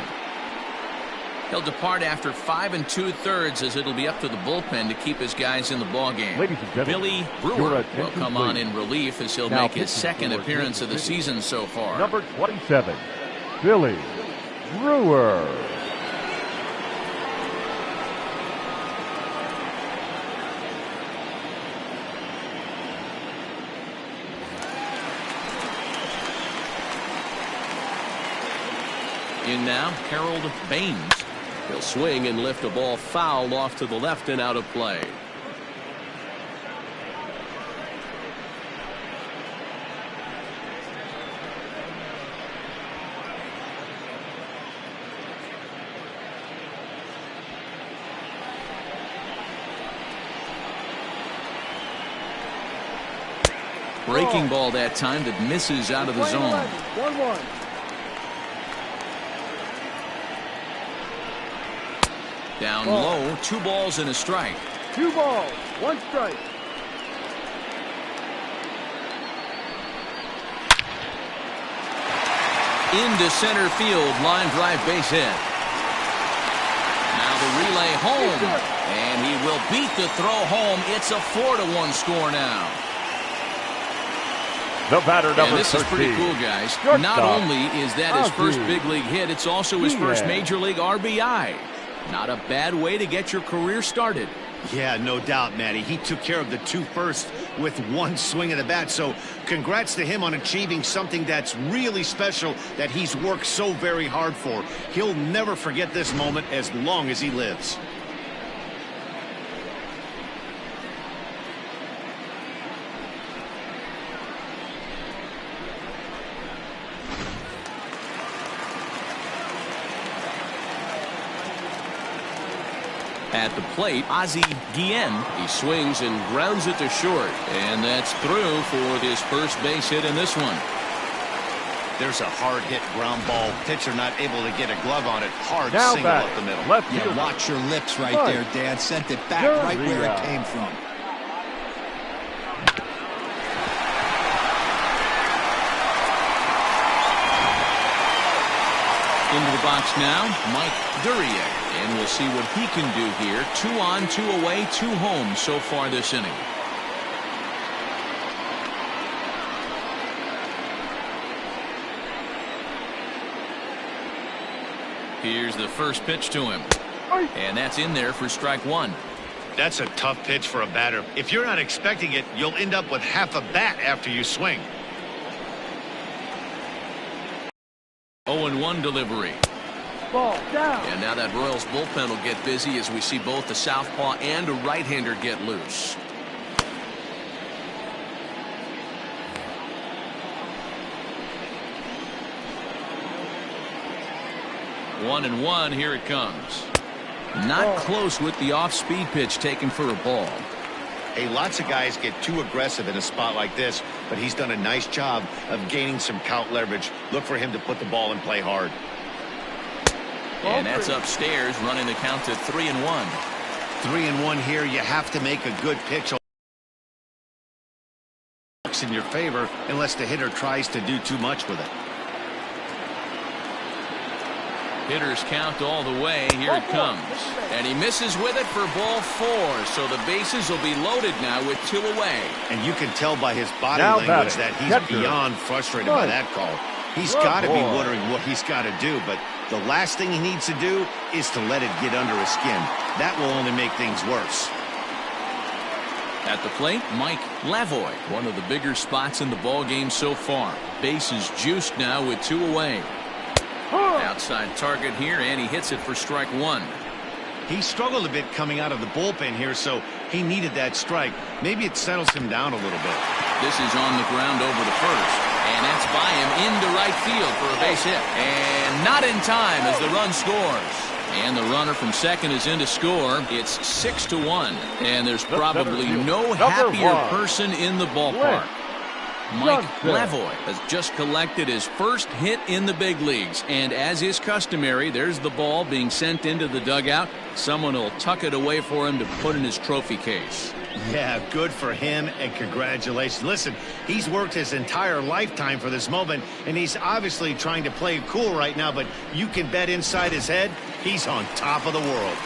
He'll depart after 5 2/3, as it'll be up to the bullpen to keep his guys in the ballgame. Billy Brewer will come on in relief as he'll make his second appearance of the season so far. Number 27, Billy Brewer. In now, Harold Baines. He'll swing and lift a ball foul off to the left and out of play. Breaking ball that time that misses out of the zone. 1-1. Down low, 2 balls and a strike. 2 balls, 1 strike. Into center field, line drive base hit. Now the relay home, and he will beat the throw home. It's a 4-1 score now. The batter, number and this 13. is pretty cool, guys. Shortstop. Not only is that his first Ozzie. big league hit, it's also his first Yeah. major league RBI. Not a bad way to get your career started. Yeah, no doubt, Matty. He took care of the 2 first with 1 swing of the bat. So congrats to him on achieving something that's really special that he's worked so very hard for. He'll never forget this moment as long as he lives. At the plate, Ozzie Guillen. He swings and grounds it to short. And that's through for his first base hit in this one. There's a hard hit ground ball. Pitcher not able to get a glove on it. Hard Now single back. up the middle. Left Yeah, fielder. watch your lips right Right. there, Dad. Sent it back There right we where it are. came from. Into the box now, Mike Duryea. And we'll see what he can do here. 2 on, 2 away, 2 home so far this inning. Here's the first pitch to him. And that's in there for strike 1. That's a tough pitch for a batter. If you're not expecting it, you'll end up with half a bat after you swing. 0-1 delivery. Ball down. And now that Royals bullpen will get busy as we see both the southpaw and a right-hander get loose. One and one, here it comes. Not close with the off-speed pitch taken for a ball. Hey, lots of guys get too aggressive in a spot like this, but he's done a nice job of gaining some count leverage. Look for him to put the ball in play hard. And that's upstairs, running the count to 3-1. 3-1 here. You have to make a good pitch in your favor unless the hitter tries to do too much with it. Hitters count all the way. Here it comes. And he misses with it for ball 4. So the bases will be loaded now with 2 away. And you can tell by his body Now language batting, that he's catcher. beyond frustrated by that call. He's got to be wondering what he's got to do, but the last thing he needs to do is to let it get under his skin. That will only make things worse. At the plate, Mike Lavoy, one of the bigger spots in the ball game so far. Bases juiced now with 2 away. Outside target here, and he hits it for strike 1. He struggled a bit coming out of the bullpen here, so he needed that strike. Maybe it settles him down a little bit. This is on the ground over the first, and that's by him into right field for a base hit. And not in time as the run scores. And the runner from second is in to score. It's 6-1, and there's probably no happier person in the ballpark. Mike Lavoy has just collected his first hit in the big leagues, and as is customary, there's the ball being sent into the dugout. Someone will tuck it away for him to put in his trophy case. Yeah, good for him, and congratulations. Listen, he's worked his entire lifetime for this moment, and he's obviously trying to play it cool right now, but you can bet inside his head, he's on top of the world.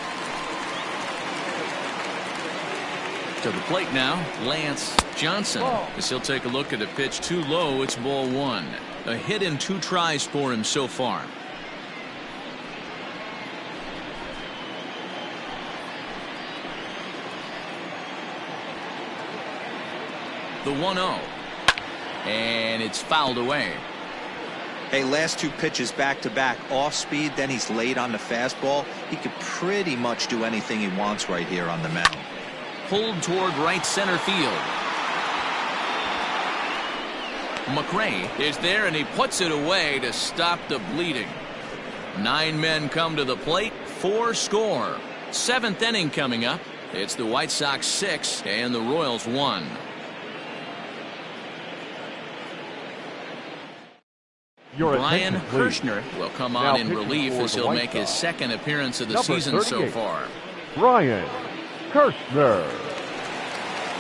To the plate now, Lance Johnson. As he'll take a look at a pitch too low, it's ball 1. A hit in 2 tries for him so far. The 1-0. And it's fouled away. Hey, last 2 pitches back-to-back, off speed, then he's late on the fastball. He could pretty much do anything he wants right here on the mound. Pulled toward right center field. McRae is there, and he puts it away to stop the bleeding. 9 men come to the plate, 4 score. 7th inning coming up. It's the White Sox 6 and the Royals 1. Brian Kirshner will come on in relief as he'll make his 2nd appearance of the season so far. Brian Kirshner.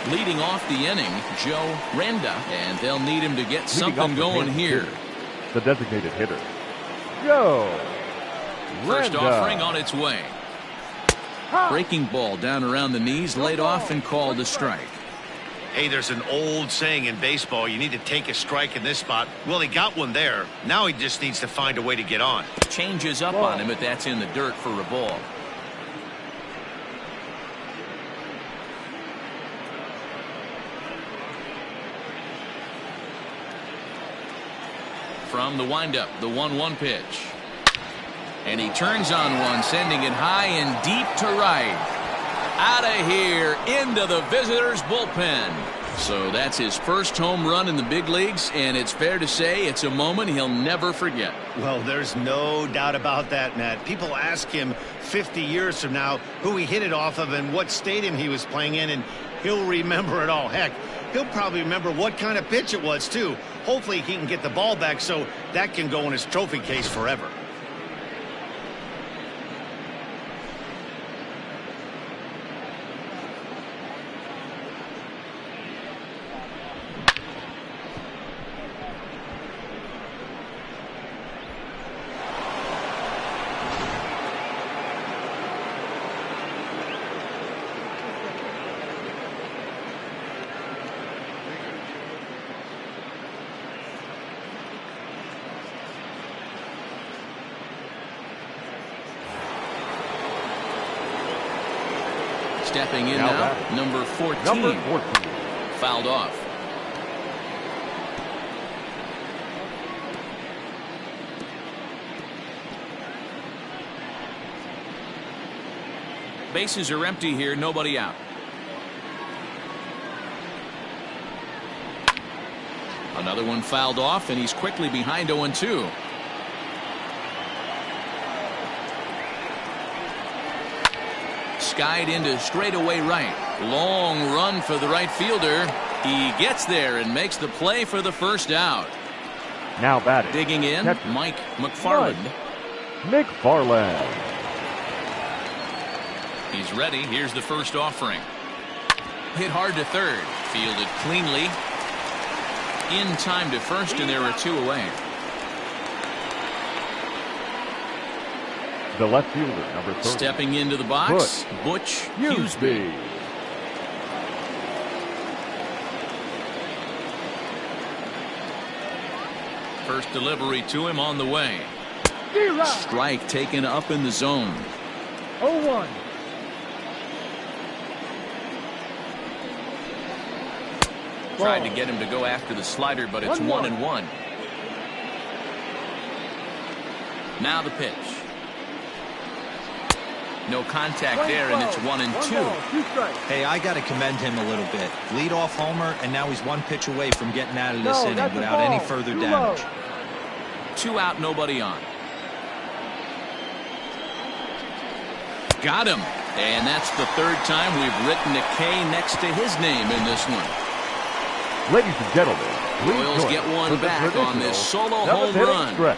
Leading off the inning, Joe Renda, and they'll need him to get something going here. The designated hitter, Joe First Renda. offering on its way. Breaking ball down around the knees, laid off and called a strike. Hey, there's an old saying in baseball, you need to take a strike in this spot. Well, he got one there. Now he just needs to find a way to get on. Changes up on him, but that's in the dirt for a ball. From the windup, the 1-1 pitch. And he turns on one, sending it high and deep to right. Out of here, into the visitors' bullpen. So that's his first home run in the big leagues, and it's fair to say it's a moment he'll never forget. Well, there's no doubt about that, Matt. People ask him 50 years from now who he hit it off of and what stadium he was playing in, and he'll remember it all. Heck, he'll probably remember what kind of pitch it was, too. Hopefully he can get the ball back so that can go in his trophy case forever. Stepping in now, number 14. Fouled off. Bases are empty here, nobody out. Another one fouled off, and he's quickly behind 0-2. Skied into straightaway right. Long run for the right fielder. He gets there and makes the play for the first out. Now batting. Digging in, Mike McFarland. McFarland. He's ready. Here's the first offering. Hit hard to third. Fielded cleanly. In time to first, and there are 2 away. The left fielder, number 30. Stepping into the box, Butch Huseby. First delivery to him on the way. Strike taken up in the zone. 0-1. Tried to get him to go after the slider, but it's 1-1. Now the pitch. No contact there, and it's 1-2. Hey, I got to commend him a little bit. Lead-off homer, and now he's 1 pitch away from getting out of this inning without any further damage. 2 out, nobody on. Got him. And that's the 3rd time we've written a K next to his name in this one. Ladies and gentlemen, Royals get one back on this solo home run.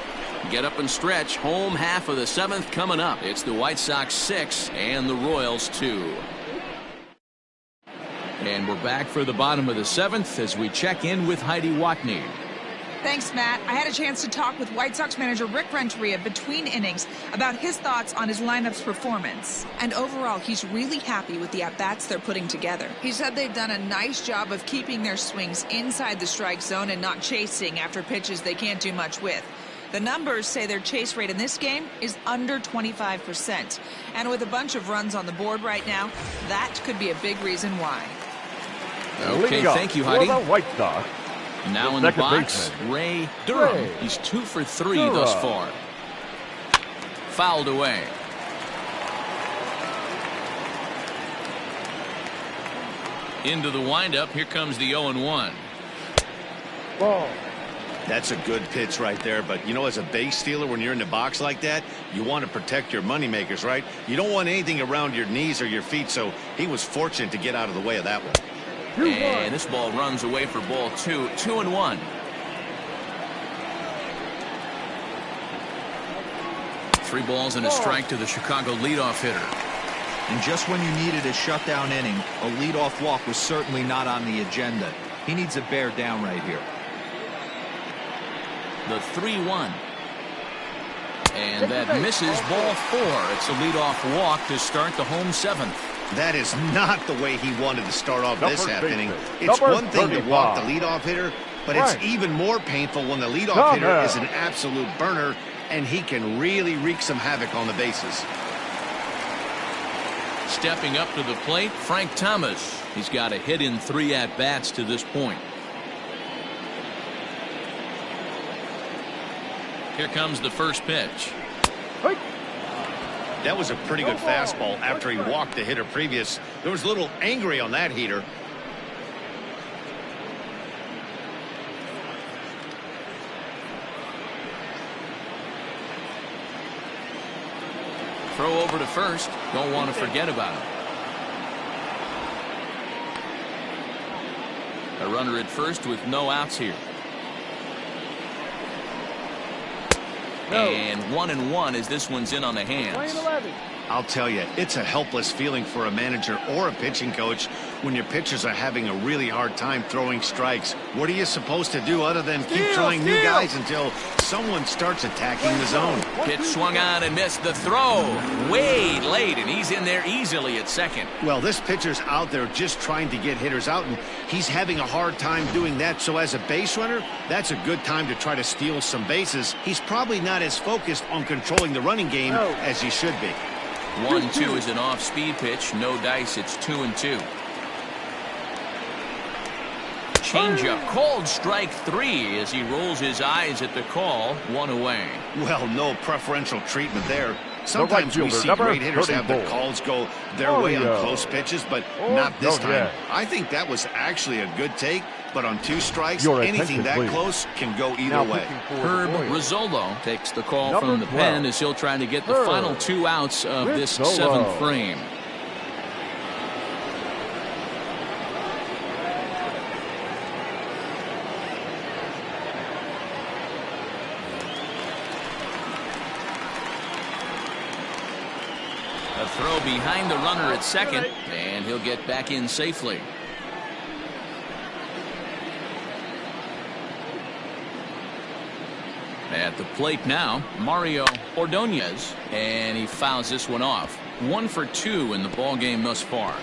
Get up and stretch. Home half of the 7th coming up. It's the White Sox 6 and the Royals 2. And we're back for the bottom of the 7th as we check in with Heidi Watney. Thanks, Matt. I had a chance to talk with White Sox manager Rick Renteria between innings about his thoughts on his lineup's performance. And overall, he's really happy with the at-bats they're putting together. He said they've done a nice job of keeping their swings inside the strike zone and not chasing after pitches they can't do much with. The numbers say their chase rate in this game is under 25%. And with a bunch of runs on the board right now, that could be a big reason why. Okay, thank you, Heidi. For the White Sox, Now in the second box, baseman, Ray Durham. Ray He's 2 for 3 Durham. thus far. Fouled away. Into the windup. Here comes the 0-1. Ball. That's a good pitch right there, but you know, as a base stealer, when you're in the box like that, you want to protect your moneymakers, right? You don't want anything around your knees or your feet, so he was fortunate to get out of the way of that one. 2-1. And this ball runs away for ball 2. 2-1. Three balls and a strike to the Chicago leadoff hitter. And just when you needed a shutdown inning, a leadoff walk was certainly not on the agenda. He needs to bear down right here. The 3-1. And that misses ball 4. It's a leadoff walk to start the home 7th. That is not the way he wanted to start off this half inning. It's Number one thing to walk the 35. leadoff hitter, but it's even more painful when the leadoff hitter is an absolute burner, and he can really wreak some havoc on the bases. Stepping up to the plate, Frank Thomas. He's got a hit in 3 at-bats to this point. Here comes the first pitch. That was a pretty good fastball after he walked the hitter previous. There was a little angry on that heater. Throw over to first. Don't want to forget about it. A runner at first with no outs here. And 1-1 as this one's in on the hands. Playing 11. I'll tell you, it's a helpless feeling for a manager or a pitching coach when your pitchers are having a really hard time throwing strikes. What are you supposed to do other than keep trying new guys until someone starts attacking the zone? Pitch swung on and missed. The throw way late, and he's in there easily at second. Well, this pitcher's out there just trying to get hitters out, and he's having a hard time doing that. So as a base runner, that's a good time to try to steal some bases. He's probably not as focused on controlling the running game as he should be. 1-2 is an off-speed pitch. No dice. It's 2-2. Changeup, called strike 3 as he rolls his eyes at the call. 1 away. Well, no preferential treatment there. Sometimes we see number great hitters have their 34. calls go their way on close pitches, but not this time. I think that was actually a good take, but on 2 strikes, Your anything attention, that please. close can go either Now way. pitching for the Herb Royals. Rizzolo takes the call Number from the 12. pen as he'll try to get the Herb final 2 outs of this Rizzolo. 7th frame. A throw behind the runner at second, and he'll get back in safely. At the plate now, Mario Ordonez, and he fouls this one off. 1 for 2 in the ball game thus far.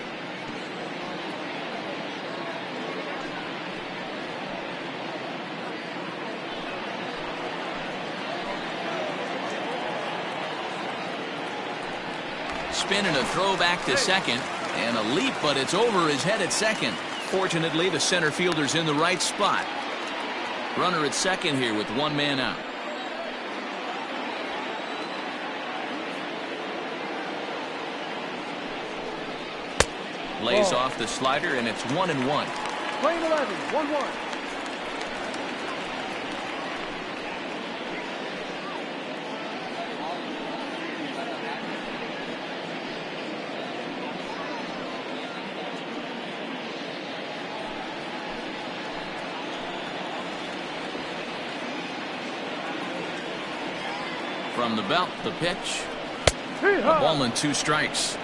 Spin and a throw back to second, and a leap, but it's over his head at second. Fortunately, the center fielder's in the right spot. Runner at second here with 1 man out. Lays off the slider, and it's 1-1. Playing 11. 1-1. From the belt, the pitch. A ball and 2 strikes.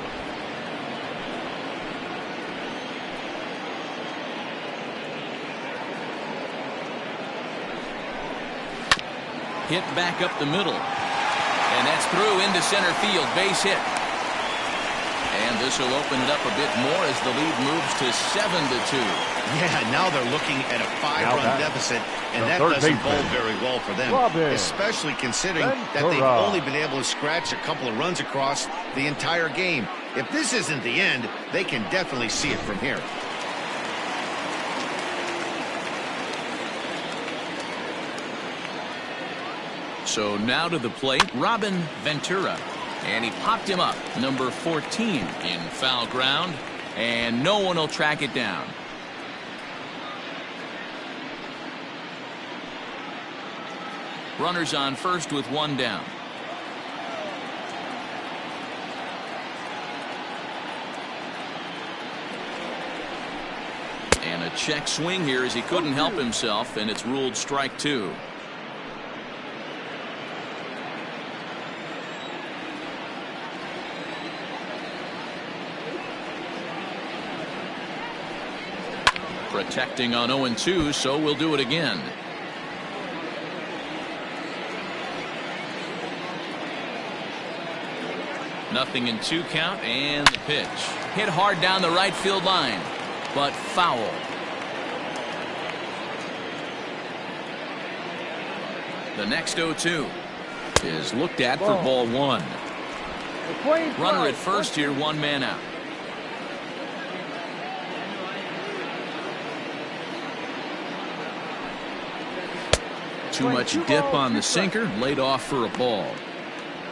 Hit back up the middle. And that's through into center field. Base hit. And this will open it up a bit more as the lead moves to 7-2. Yeah, now they're looking at a 5-run deficit, and that doesn't bode very well for them, especially considering that they've only been able to scratch a couple of runs across the entire game. If this isn't the end, they can definitely see it from here. So now to the plate, Ventura. And he popped him up, number 14 in foul ground. And no one will track it down. Runners on first with one down. And a check swing here as he couldn't help himself, and it's ruled strike two. Protecting on 0-2, so we'll do it again. Nothing in 2 count, and the pitch. Hit hard down the right field line, but foul. The next 0-2 is looked at for ball 1. Runner at first here, 1 man out. Too much dip on the sinker, laid off for a ball.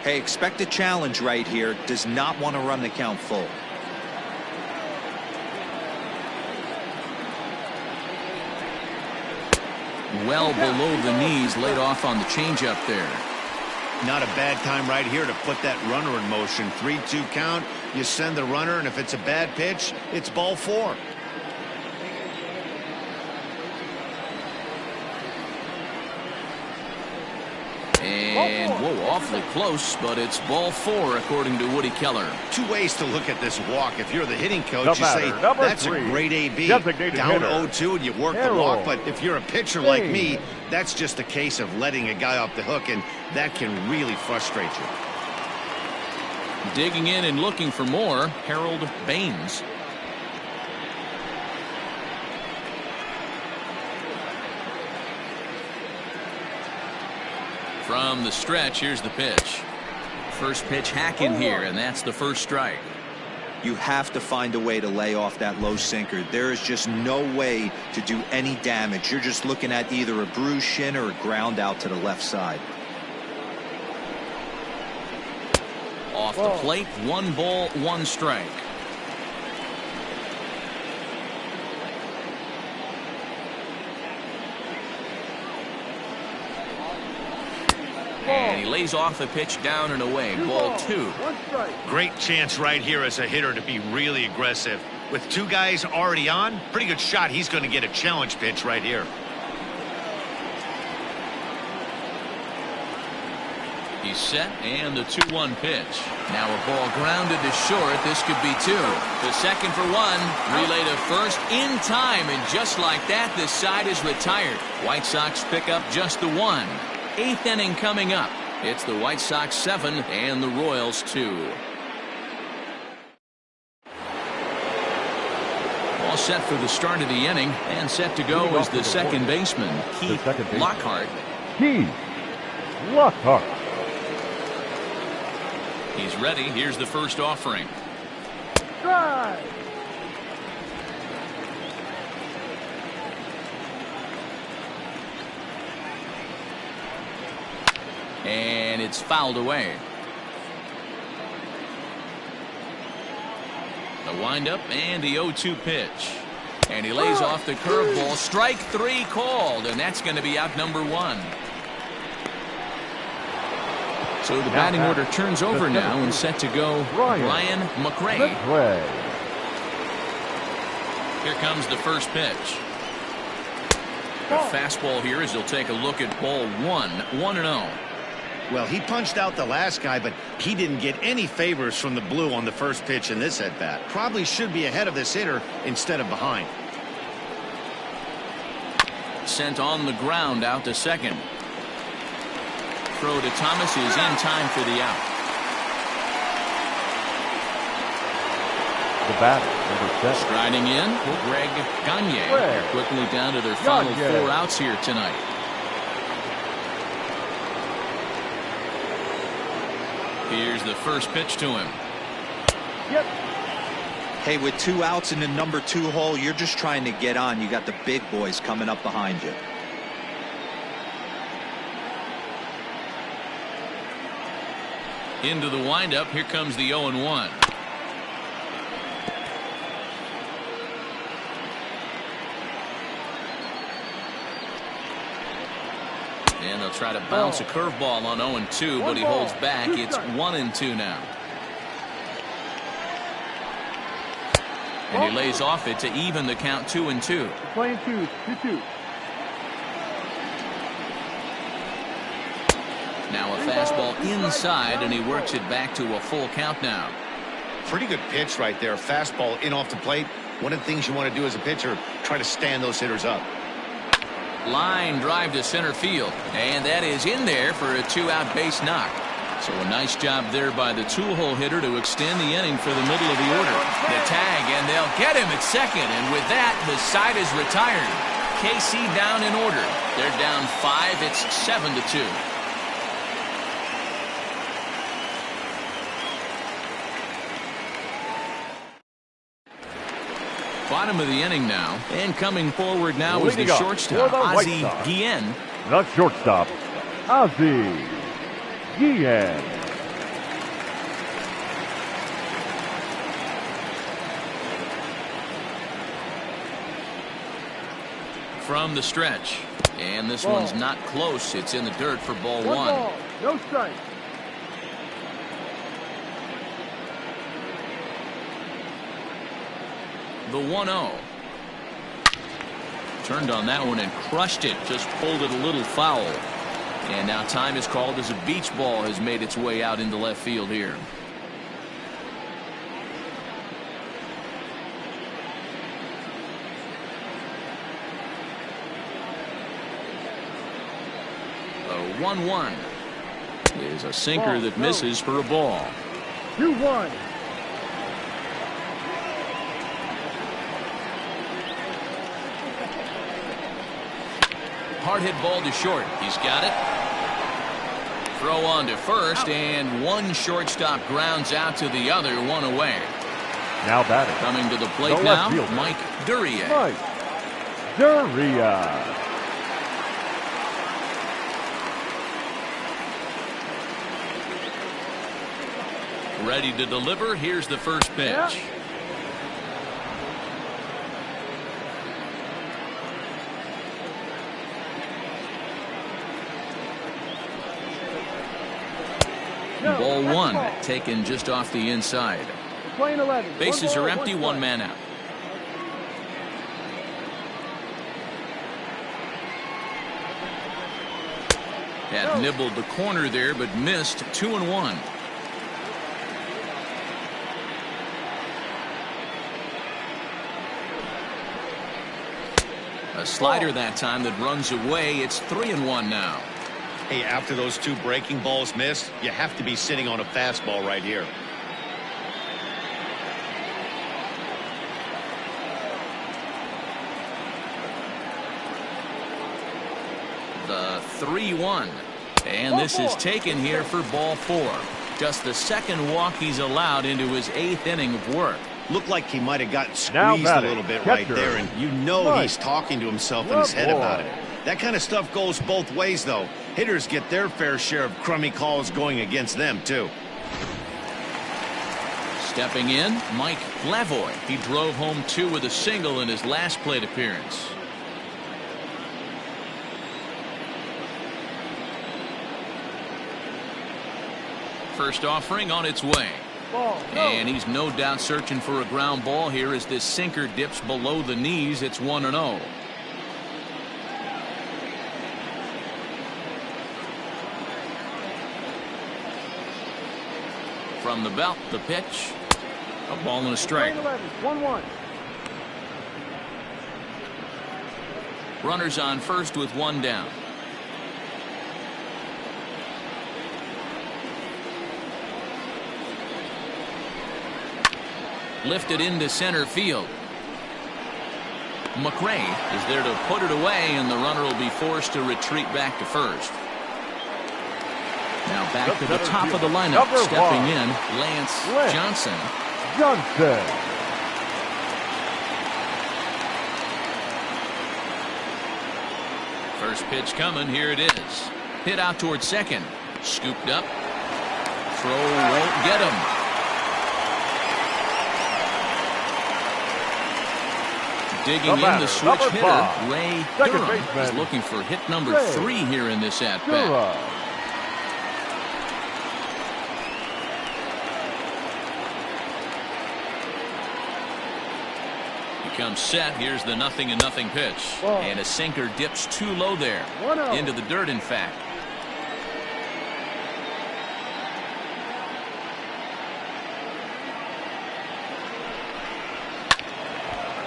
Hey, expect a challenge right here. Does not want to run the count full. Well below the knees, laid off on the changeup there. Not a bad time right here to put that runner in motion. 3-2 count. You send the runner, and if it's a bad pitch, it's ball 4. And, whoa, awfully close, but it's ball 4, according to Woody Keller. 2 ways to look at this walk. If you're the hitting coach, you say, that's a great AB. Down 0-2, and you work the walk. But if you're a pitcher like me, that's just a case of letting a guy off the hook, and that can really frustrate you. Digging in and looking for more, Harold Baines. From the stretch, here's the pitch. First pitch hacking here, and that's the first strike. You have to find a way to lay off that low sinker. There is just no way to do any damage. You're just looking at either a bruised shin or a ground out to the left side. Off the plate, 1 ball, 1 strike. And he lays off the pitch down and away. Ball 2. Great chance right here as a hitter to be really aggressive. With 2 guys already on, pretty good shot. He's going to get a challenge pitch right here. He's set, and the 2-1 pitch. Now a ball grounded to short. This could be 2. The second for 1. Relay to first in time, and just like that, this side is retired. White Sox pick up just the 1. 8th inning coming up. It's the White Sox 7 and the Royals 2. All set for the start of the inning, and set to go is the second baseman, Keith Lockhart. Keith Lockhart. He's ready. Here's the first offering. Drive. And it's fouled away. The windup and the 0-2 pitch. And he lays off the curveball. Strike 3 called, and that's going to be out number 1. So the batting order turns over now and set to go Ryan McRae. Here comes the first pitch. A fastball here as he'll take a look at ball 1. 1-0. Well, he punched out the last guy, but he didn't get any favors from the blue on the first pitch in this at-bat. Probably should be ahead of this hitter instead of behind. Sent on the ground out to second. Throw to Thomas is in time for the out. The batter, number 7. Striding in, Greg Gagne. They're quickly down to their final 4 outs here tonight. Here's the first pitch to him. Yep. Hey, with 2 outs in the number 2 hole, you're just trying to get on. You got the big boys coming up behind you. Into the windup. Here comes the 0-1. And they'll try to bounce a curveball on 0-2, but he holds back. It's 1-2 now. And he lays off it to even the count 2-2. Playing 2-2. Now a fastball inside, and he works it back to a full count now. Pretty good pitch right there. Fastball in off the plate. One of the things you want to do as a pitcher, try to stand those hitters up. Line drive to center field, and that is in there for a 2-out base knock. So a nice job there by the two-hole hitter to extend the inning for the middle of the order. The tag, and they'll get him at second, and with that, the side is retired. KC down in order. They're down 5. It's 7-2. Bottom of the inning now, and coming forward now is the shortstop, Ozzie Guillen. The shortstop, Ozzie Guillen. From the stretch, and this one's not close. It's in the dirt for ball 1. Ball. No strike. The 1-0. Turned on that one and crushed it. Just pulled it a little foul. And now time is called as a beach ball has made its way out into left field here. The 1-1 is a sinker that misses for a ball. 2-1. Hard hit ball to short. He's got it. Throw on to first, and one shortstop grounds out to the other, one away. Now batting. Coming to the plate now, Mike Duryea. Mike Duryea. Ready to deliver. Here's the first pitch. Yeah. Ball 1 taken just off the inside. Playing 11. Bases are empty, one man out. Had nibbled the corner there, but missed. 2-1. A slider that time that runs away. It's 3-1 now. Hey, after those two breaking balls missed, you have to be sitting on a fastball right here. The 3-1. And this is taken here for ball 4. Just the second walk he's allowed into his 8th inning of work. Looked like he might have gotten squeezed a little bit right there, and you know he's talking to himself in his head about it. That kind of stuff goes both ways, though. Hitters get their fair share of crummy calls going against them, too. Stepping in, Mike Lavoy. He drove home 2 with a single in his last plate appearance. First offering on its way. And he's no doubt searching for a ground ball here as this sinker dips below the knees. It's 1-0. From the belt, the pitch. A ball and a strike. 1-1. Runners on first with 1 down. Lifted into center field. McRae is there to put it away, and the runner will be forced to retreat back to first. Now back to the top of the lineup. Stepping in, Lance Johnson. First pitch coming. Here it is. Hit out towards second. Scooped up. throw won't get him. Digging in the switch hitter, Ray Durham is looking for hit number 3 here in this at-bat. He comes set. Here's the 0-0 pitch. And a sinker dips too low there. Into the dirt, in fact.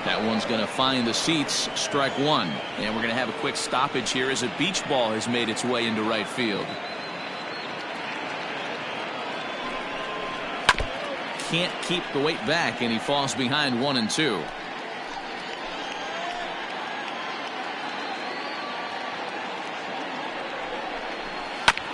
That one's going to find the seats. Strike 1. And we're going to have a quick stoppage here as a beach ball has made its way into right field. Can't keep the weight back, and he falls behind 1 and 2.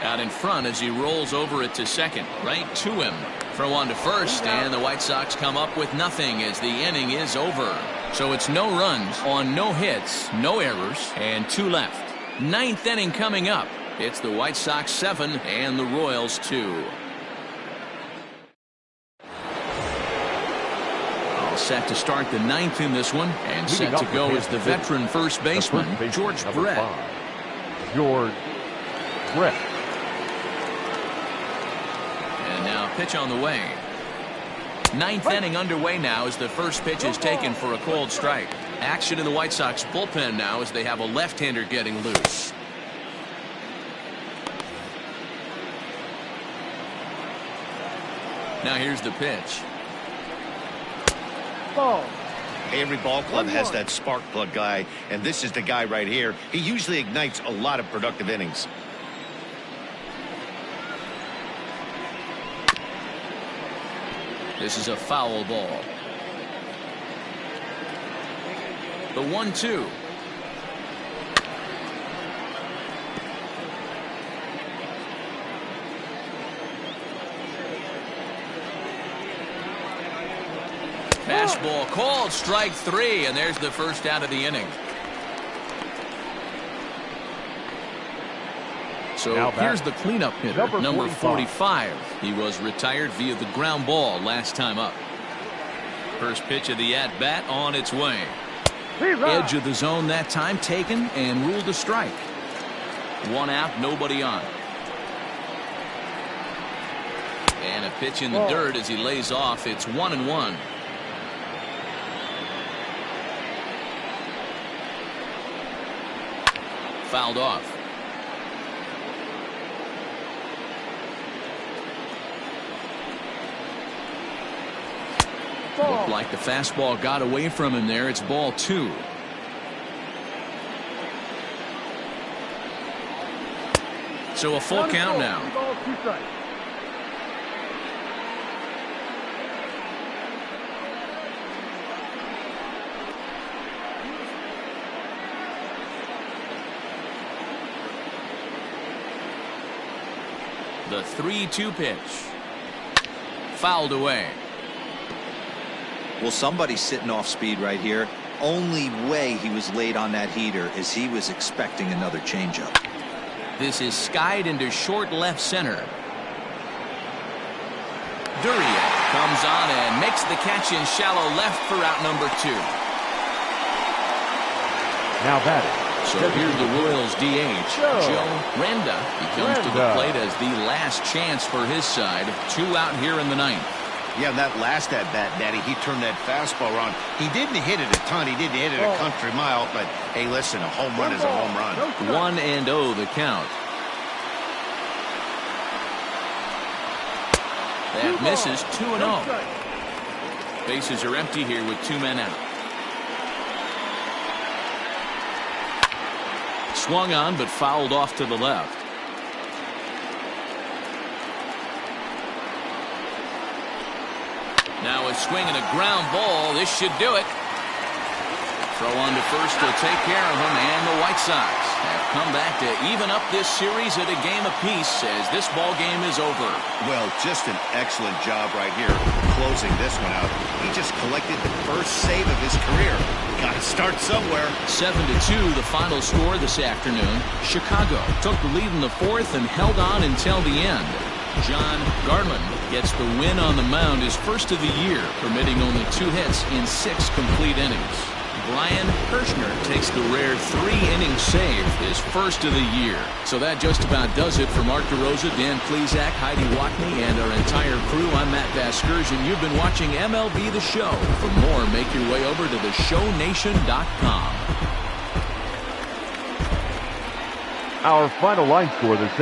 Out in front as he rolls over it to second. Right to him. Throw on to first, and the White Sox come up with nothing as the inning is over. So it's no runs on no hits, no errors, and 2 left. 9th inning coming up. It's the White Sox 7 and the Royals 2. All set to start the 9th in this one, and set to go is the veteran first baseman, George Brett. George Brett. And now pitch on the way. 9th inning underway now as the first pitch is taken for a cold strike. Action in the White Sox bullpen now as they have a left-hander getting loose. Now here's the pitch. Ball. Every ball club has that spark plug guy, and this is the guy right here. He usually ignites a lot of productive innings. This is a foul ball. The 1-2. Fastball called, strike 3, and there's the first out of the inning. So here's the cleanup hitter, number 45. He was retired via the ground ball last time up. First pitch of the at-bat on its way. Edge of the zone that time taken and ruled a strike. 1 out, nobody on. And a pitch in the dirt as he lays off. It's 1-1. Fouled off. Looked like the fastball got away from him there. It's ball 2. So a full count now. The 3-2 pitch. Fouled away. Well, somebody's sitting off speed right here. Only way he was late on that heater is he was expecting another changeup. This is skied into short left center. Duria comes on and makes the catch in shallow left for out number 2. Now batting. So here's the Royals DH, Joe Renda. He comes to the plate as the last chance for his side. 2 out here in the 9th. Yeah, that last at-bat, Daddy, he turned that fastball around. He didn't hit it a ton. He didn't hit it a country mile. But, hey, listen, a home run is a home run. 1-0 the count. That misses. 2-0. Bases are empty here with 2 men out. Swung on, but fouled off to the left. Now a swing and a ground ball. This should do it. Throw on to first will take care of him, and the White Sox have come back to even up this series at a game apiece as this ball game is over. Well, just an excellent job right here closing this one out. He just collected the first save of his career. Got to start somewhere. 7-2 the final score this afternoon. Chicago took the lead in the 4th and held on until the end. John Garland gets the win on the mound, his first of the year, permitting only 2 hits in 6 complete innings. Brian Kirshner takes the rare 3-inning save, his first of the year. So that just about does it for Mark DeRosa, Dan Plesac, Heidi Watney, and our entire crew. I'm Matt Vasgersian. You've been watching MLB The Show. For more, make your way over to theshownation.com. Our final line score this